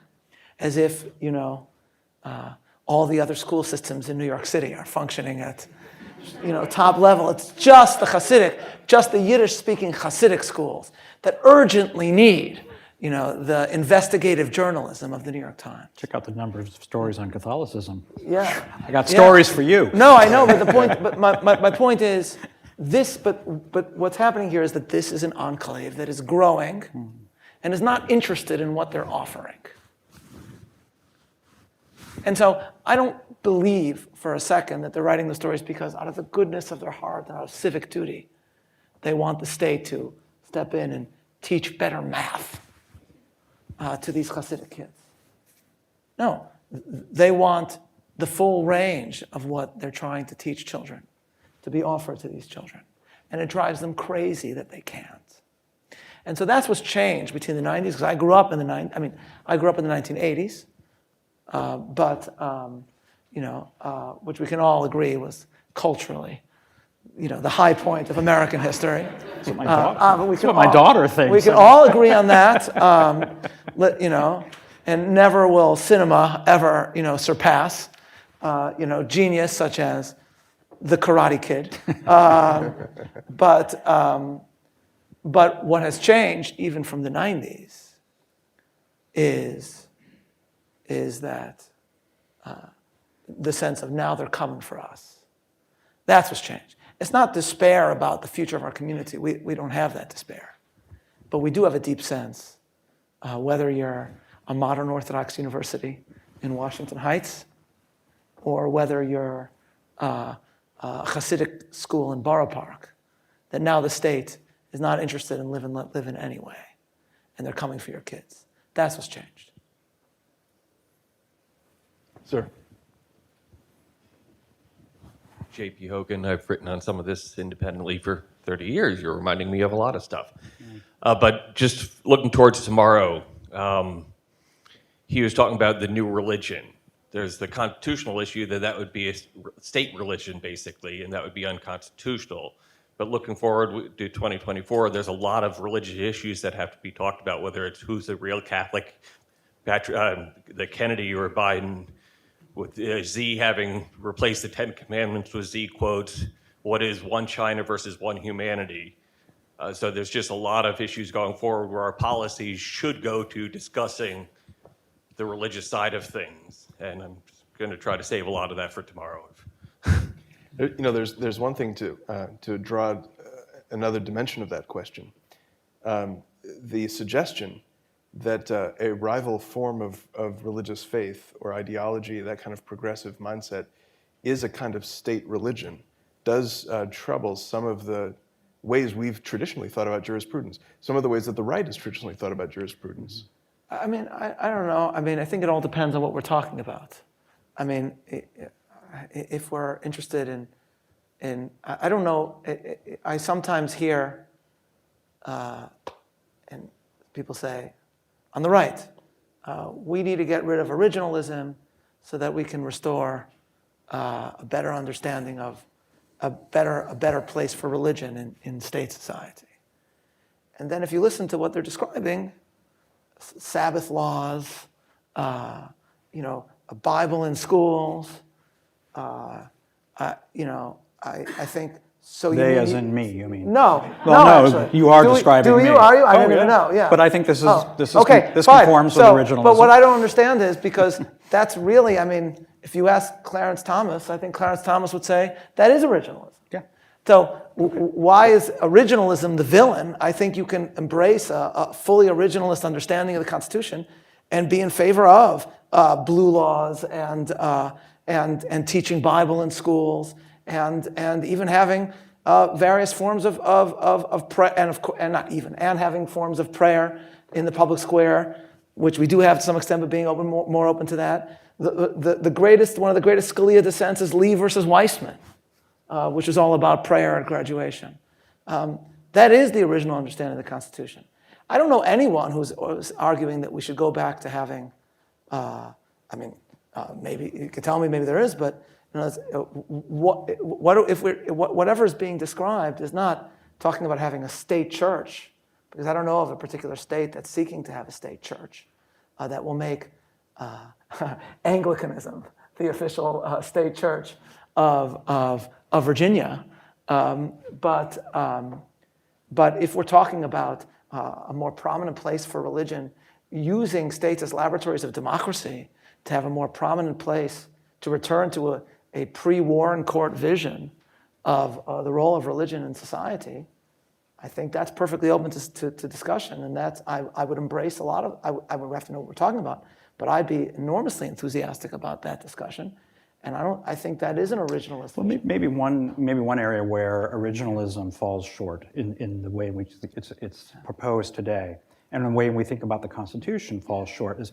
as if, all the other school systems in New York City are functioning at, top level. It's just the Yiddish-speaking Hasidic schools that urgently need, the investigative journalism of the New York Times. Check out the number of stories on Catholicism. Yeah. I got stories for you. No, I know, but the point, but my point is this, but what's happening here is that this is an enclave that is growing and is not interested in what they're offering. And so I don't believe for a second that they're writing the stories because out of the goodness of their heart and out of civic duty, they want the state to step in and teach better math to these Hasidic kids. No, they want the full range of what they're trying to teach children to be offered to these children. And it drives them crazy that they can't. And so that's what's changed between the 90s, because I grew up in the 1980s, which we can all agree was culturally, the high point of American history. That's what my daughter thinks. We can all agree on that, and never will cinema ever, surpass, genius such as The Karate Kid. But what has changed, even from the 90s, is that the sense of now they're coming for us. That's what's changed. It's not despair about the future of our community. We don't have that despair. But we do have a deep sense, whether you're a modern Orthodox university in Washington Heights, or whether you're a Hasidic school in Borough Park, that now the state is not interested in living anyway, and they're coming for your kids. That's what's changed. Sir. J.P. Hogan, I've written on some of this independently for 30 years. You're reminding me of a lot of stuff. But just looking towards tomorrow, he was talking about the new religion. There's the constitutional issue that would be a state religion, basically, and that would be unconstitutional. But looking forward to 2024, there's a lot of religious issues that have to be talked about, whether it's who's the real Catholic, the Kennedy or Biden, with Z having replaced the Ten Commandments with Z quotes, what is one China versus one humanity? So there's just a lot of issues going forward where our policies should go to discussing the religious side of things. and I'm going to try to save a lot of that for tomorrow. There's one thing to draw another dimension of that question. The suggestion that a rival form of religious faith or ideology, that kind of progressive mindset, is a kind of state religion, does trouble some of the ways we've traditionally thought about jurisprudence, some of the ways that the right has traditionally thought about jurisprudence. I mean, I don't know. I mean, I think it all depends on what we're talking about. I mean, if we're interested in I don't know, I sometimes hear and people say, on the right, we need to get rid of originalism so that we can restore a better understanding of a better place for religion in state society. And then if you listen to what they're describing, Sabbath laws, a Bible in schools, I think so. They, as in me, you mean? No, Well, no, actually. you are describing me. Do you? Are you? I Oh, didn't even yeah. know. Yeah. But I think this okay, fine. conforms with originalism. But what I don't understand is because that's really, I mean, if you ask Clarence Thomas, I think Clarence Thomas would say that is originalism. Yeah. So why is originalism the villain? I think you can embrace a fully originalist understanding of the Constitution and be in favor of blue laws and teaching Bible in schools and even having various forms of prayer and having forms of prayer in the public square, which we do have to some extent, but being more open to that. One of the greatest Scalia dissents is Lee versus Weissman, which is all about prayer at graduation. That is the original understanding of the Constitution. I don't know anyone who's arguing that we should go back to having, maybe you could tell me maybe there is, but whatever is being described is not talking about having a state church, because I don't know of a particular state that's seeking to have a state church that will make Anglicanism the official state church of Virginia. But if we're talking about a more prominent place for religion, using states as laboratories of democracy to have a more prominent place, to return to a pre-Warren Court vision of the role of religion in society, I think that's perfectly open to discussion, and that's I would embrace a lot of. I would have to know what we're talking about, but I'd be enormously enthusiastic about that discussion, and I think that is an originalist. Well, maybe one area where originalism falls short in the way in which it's proposed today, and the way we think about the Constitution falls short is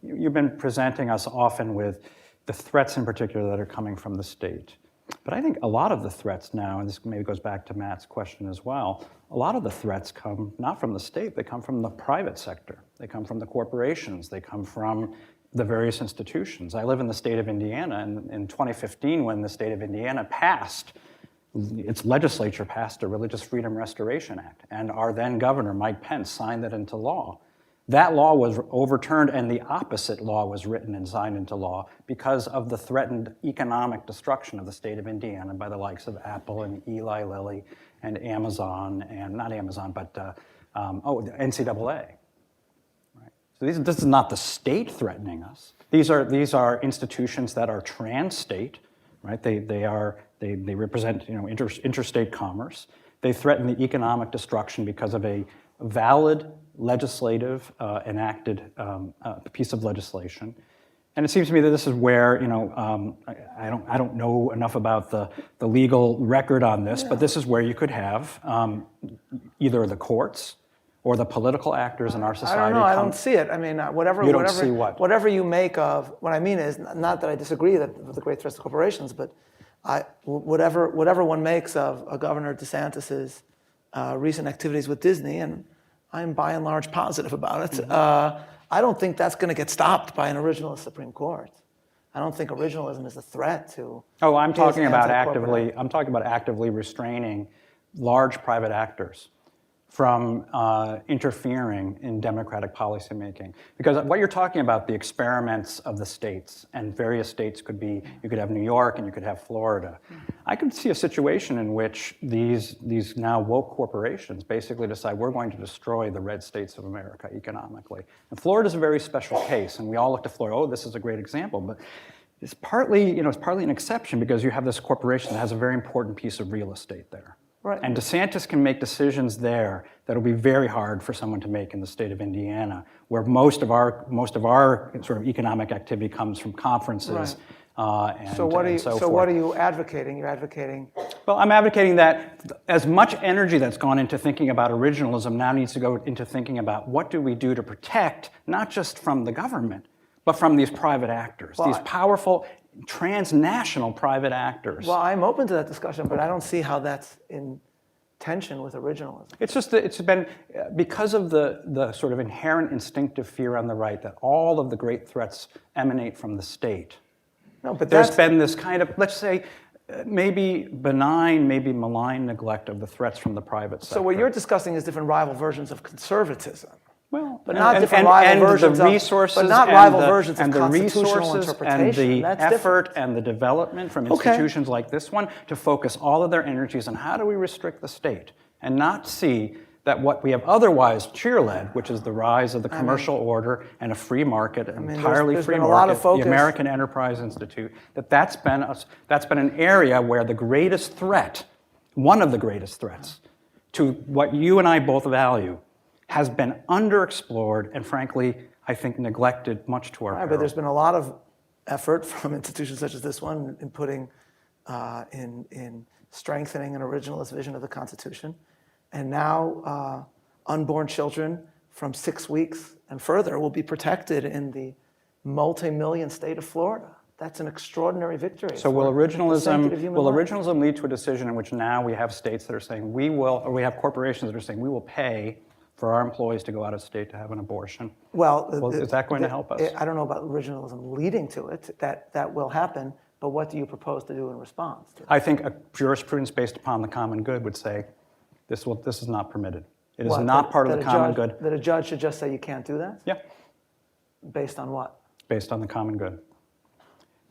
you've been presenting us often with the threats in particular that are coming from the state. But I think a lot of the threats now, and this maybe goes back to Matt's question as well, a lot of the threats come not from the state, they come from the private sector. They come from the corporations, they come from the various institutions. I live in the state of Indiana, and in 2015, when the state of Indiana passed, its legislature passed a Religious Freedom Restoration Act, and our then governor, Mike Pence, signed it into law. That law was overturned, and the opposite law was written and signed into law because of the threatened economic destruction of the state of Indiana by the likes of Apple and Eli Lilly and Amazon, and not Amazon, but the NCAA. Right. So this is not the state threatening us. These are institutions that are trans-state, right? They represent interstate commerce. They threaten the economic destruction because of a valid legislative enacted piece of legislation, and it seems to me that this is where I don't know enough about the legal record on this, but this is where you could have either the courts or the political actors in our society. I don't know. I don't see it. I mean, You don't see what? Whatever you make of what I mean is not that I disagree with the great threats to corporations, but whatever one makes of Governor DeSantis's recent activities with Disney, and I'm by and large positive about it. I don't think that's going to get stopped by an originalist Supreme Court. I don't think originalism is a threat to. Oh, I'm talking about actively restraining large private actors from interfering in democratic policymaking. Because what you're talking about, the experiments of the states, and various states could be, you could have New York and you could have Florida. I could see a situation in which these now woke corporations basically decide we're going to destroy the red states of America economically. And Florida's a very special case, and we all look to Florida, oh, this is a great example, but it's partly an exception because you have this corporation that has a very important piece of real estate there. Right. And DeSantis can make decisions there that'll be very hard for someone to make in the state of Indiana, where most of our sort of economic activity comes from conferences. Right. So what are you advocating? You're advocating. Well, I'm advocating that as much energy that's gone into thinking about originalism now needs to go into thinking about what do we do to protect not just from the government, but from these private actors, these powerful transnational private actors. Well, I'm open to that discussion, but I don't see how that's in tension with originalism. It's just that it's been, because of the sort of inherent instinctive fear on the right that all of the great threats emanate from the state. No, but there's been this kind of, let's say, maybe benign, maybe malign neglect of the threats from the private sector. So what you're discussing is different rival versions of conservatism. Well, but not different rival versions of resources, but not rival versions and of the constitutional resources interpretation. and the That's effort different. and the development from institutions like this one to focus all of their energies on how do we restrict the state and not see that what we have otherwise cheerled, which is the rise of the commercial order and a free market, entirely there's free been a lot of market, focus. the American Enterprise Institute, that's been an area where the greatest threat, one of the greatest threats, to what you and I both value, has been underexplored and, frankly, I think neglected much to our peril. But there's been a lot of effort from institutions such as this one in putting, in strengthening an originalist vision of the Constitution. And now unborn children from 6 weeks and further will be protected in the multi-million state of Florida. That's an extraordinary victory. So will originalism lead to a decision in which now we have states that are saying we will, or we have corporations that are saying we will pay for our employees to go out of state to have an abortion? Well, is that going to help us? I don't know about originalism leading to it. That will happen, but what do you propose to do in response to that? I think a jurisprudence based upon the common good would say this is not permitted. It is not part of the common good. That a judge should just say you can't do that? Yeah. Based on what? Based on the common good.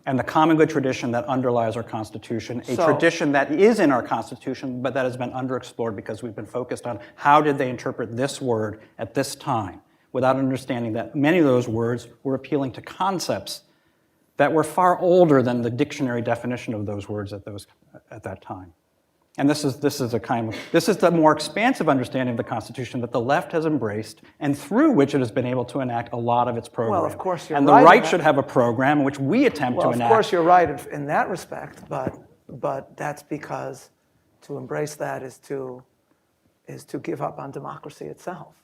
And the common good tradition that underlies our Constitution, a tradition that is in our Constitution, but that has been underexplored because we've been focused on how did they interpret this word at this time, without understanding that many of those words were appealing to concepts that were far older than the dictionary definition of those words at that time. And this is the more expansive understanding of the Constitution that the left has embraced, and through which it has been able to enact a lot of its programs. Well, of course you're right. And the right should have a program in which we attempt to enact. Well, of course you're right in that respect, but that's because to embrace that is to give up on democracy itself.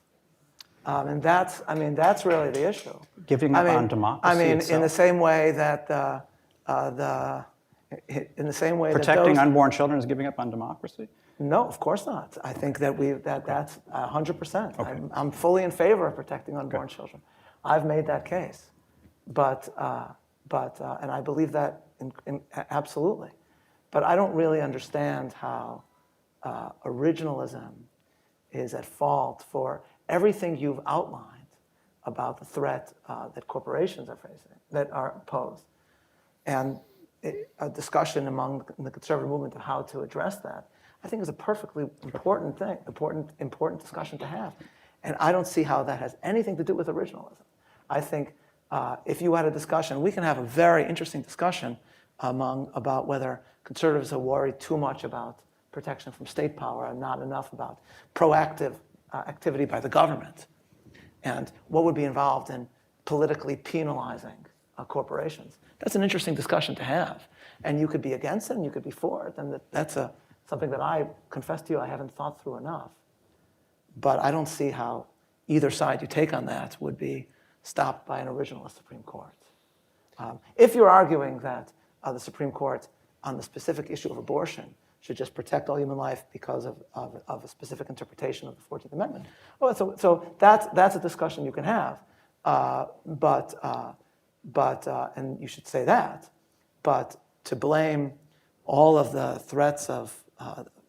And that's really the issue. Giving up on democracy itself. In the same way that protecting unborn children is giving up on democracy? No, of course not. I think that's 100%. Okay. I'm fully in favor of protecting unborn children. I've made that case, but and I believe that absolutely. But I don't really understand how originalism is at fault for everything you've outlined about the threat that corporations are facing, that are posed, and a discussion among the conservative movement of how to address that, I think is a perfectly important thing, important discussion to have. And I don't see how that has anything to do with originalism. I think if you had a discussion, we can have a very interesting discussion about whether conservatives are worried too much about protection from state power and not enough about proactive activity by the government, and what would be involved in politically penalizing corporations. That's an interesting discussion to have. And you could be against it and you could be for it. And that's something that I confess to you I haven't thought through enough. But I don't see how either side you take on that would be stopped by an originalist Supreme Court. If you're arguing that the Supreme Court on the specific issue of abortion should just protect all human life because of a specific interpretation of the 14th Amendment, well, so that's a discussion you can have. And you should say that, but to blame all of the threats of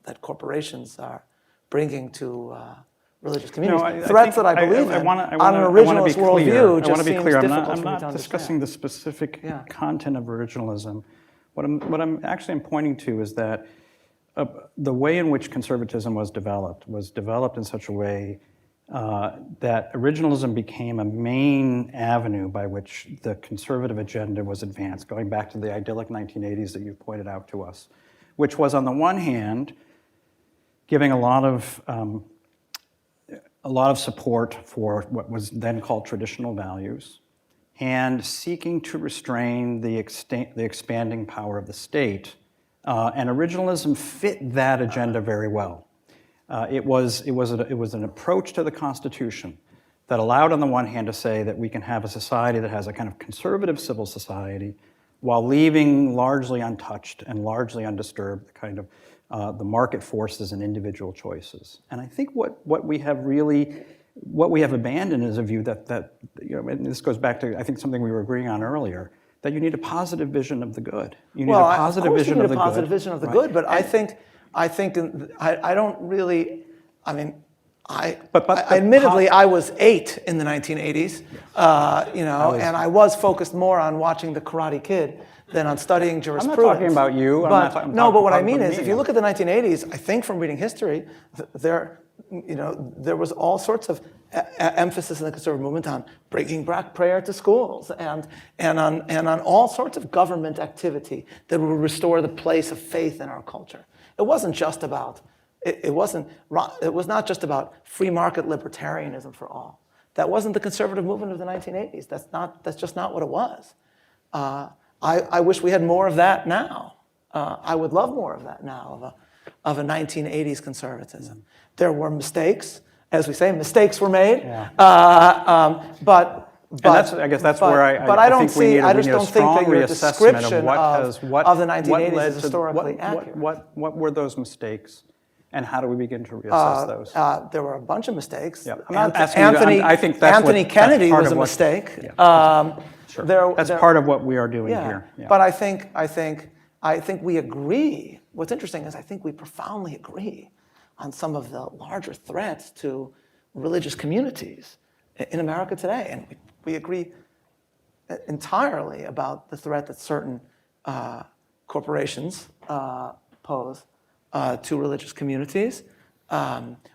that corporations are bringing to religious communities. I Threats think that I believe in wanna on an originalist worldview I want just to be seems clear. difficult I'm for me to not discussing understand. the specific Yeah. content of originalism. What I'm actually pointing to is that the way in which conservatism was developed in such a way that originalism became a main avenue by which the conservative agenda was advanced, going back to the idyllic 1980s that you pointed out to us, which was on the one hand giving a lot of support for what was then called traditional values, and seeking to restrain the expanding power of the state. And originalism fit that agenda very well. It was an approach to the Constitution that allowed, on the one hand, to say that we can have a society that has a kind of conservative civil society while leaving largely untouched and largely undisturbed the kind of the market forces and individual choices. And I think what we have abandoned is a view that and this goes back to, I think, something we were agreeing on earlier, that you need a positive vision of the good. You need a positive vision of the good. Of course you need a positive vision of the good, but I don't really, I mean, admittedly, I was 8 in the 1980s, and I was focused more on watching The Karate Kid than on studying jurisprudence. I'm not talking about you. But what I mean is, if you look at the 1980s, I think from reading history, there was all sorts of emphasis in the conservative movement on bringing back prayer to schools and on all sorts of government activity that would restore the place of faith in our culture. It wasn't just about. It was not just about free market libertarianism for all. That wasn't the conservative movement of the 1980s. That's just not what it was. I wish we had more of that now. I would love more of that now, of a 1980s conservatism. There were mistakes, as we say, mistakes were made. Yeah. I guess that's where I think we need a strong reassessment of the 1980s is historically accurate. What were those mistakes, and how do we begin to reassess those? There were a bunch of mistakes. Yeah. I'm not asking you, I think that's Anthony Kennedy was a mistake. Yeah. Sure. That's part of what we are doing here. Yeah. But I think we agree. What's interesting is I think we profoundly agree on some of the larger threats to religious communities in America today, and we agree entirely about the threat that certain corporations pose to religious communities.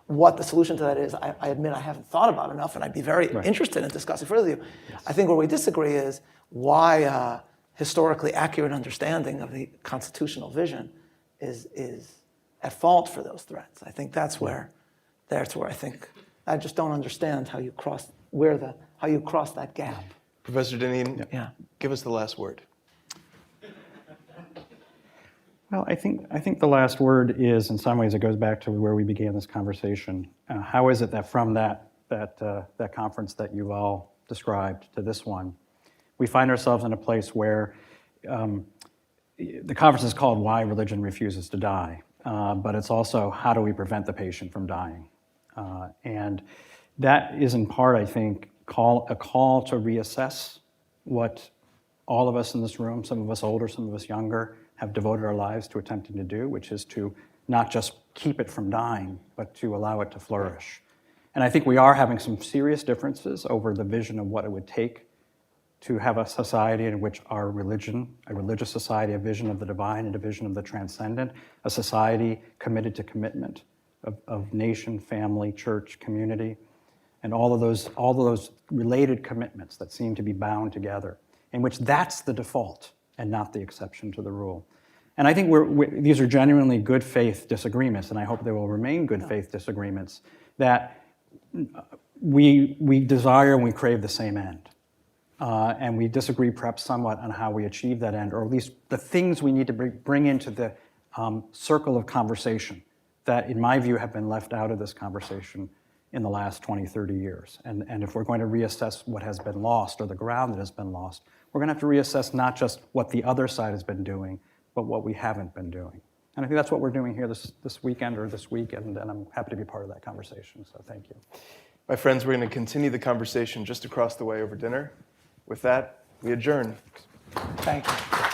What the solution to that is, I admit I haven't thought about enough, and I'd be very interested in discussing further with you. Yes. I think where we disagree is why historically accurate understanding of the constitutional vision is at fault for those threats. I think that's where I think I just don't understand how you cross that gap. Professor Dineen, give us the last word. Well, I think the last word is, in some ways, it goes back to where we began this conversation. How is it that from that conference that you all described to this one, we find ourselves in a place where the conference is called "Why Religion Refuses to Die," but it's also how do we prevent the patient from dying, and that is in part, I think, a call to reassess what all of us in this room, some of us older, some of us younger, have devoted our lives to attempting to do, which is to not just keep it from dying, but to allow it to flourish. And I think we are having some serious differences over the vision of what it would take to have a society in which our religion, a religious society, a vision of the divine and a vision of the transcendent, a society committed to commitment of nation, family, church, community, and all of those related commitments that seem to be bound together, in which that's the default and not the exception to the rule. And I think these are genuinely good faith disagreements, and I hope they will remain good faith disagreements, that we desire and we crave the same end. And we disagree perhaps somewhat on how we achieve that end, or at least the things we need to bring into the circle of conversation that, in my view, have been left out of this conversation in the last 20, 30 years. And if we're going to reassess what has been lost or the ground that has been lost, we're going to have to reassess not just what the other side has been doing, but what we haven't been doing. And I think that's what we're doing here this weekend or this week, and I'm happy to be part of that conversation, so thank you. My friends, we're going to continue the conversation just across the way over dinner. With that, we adjourn. Thank you.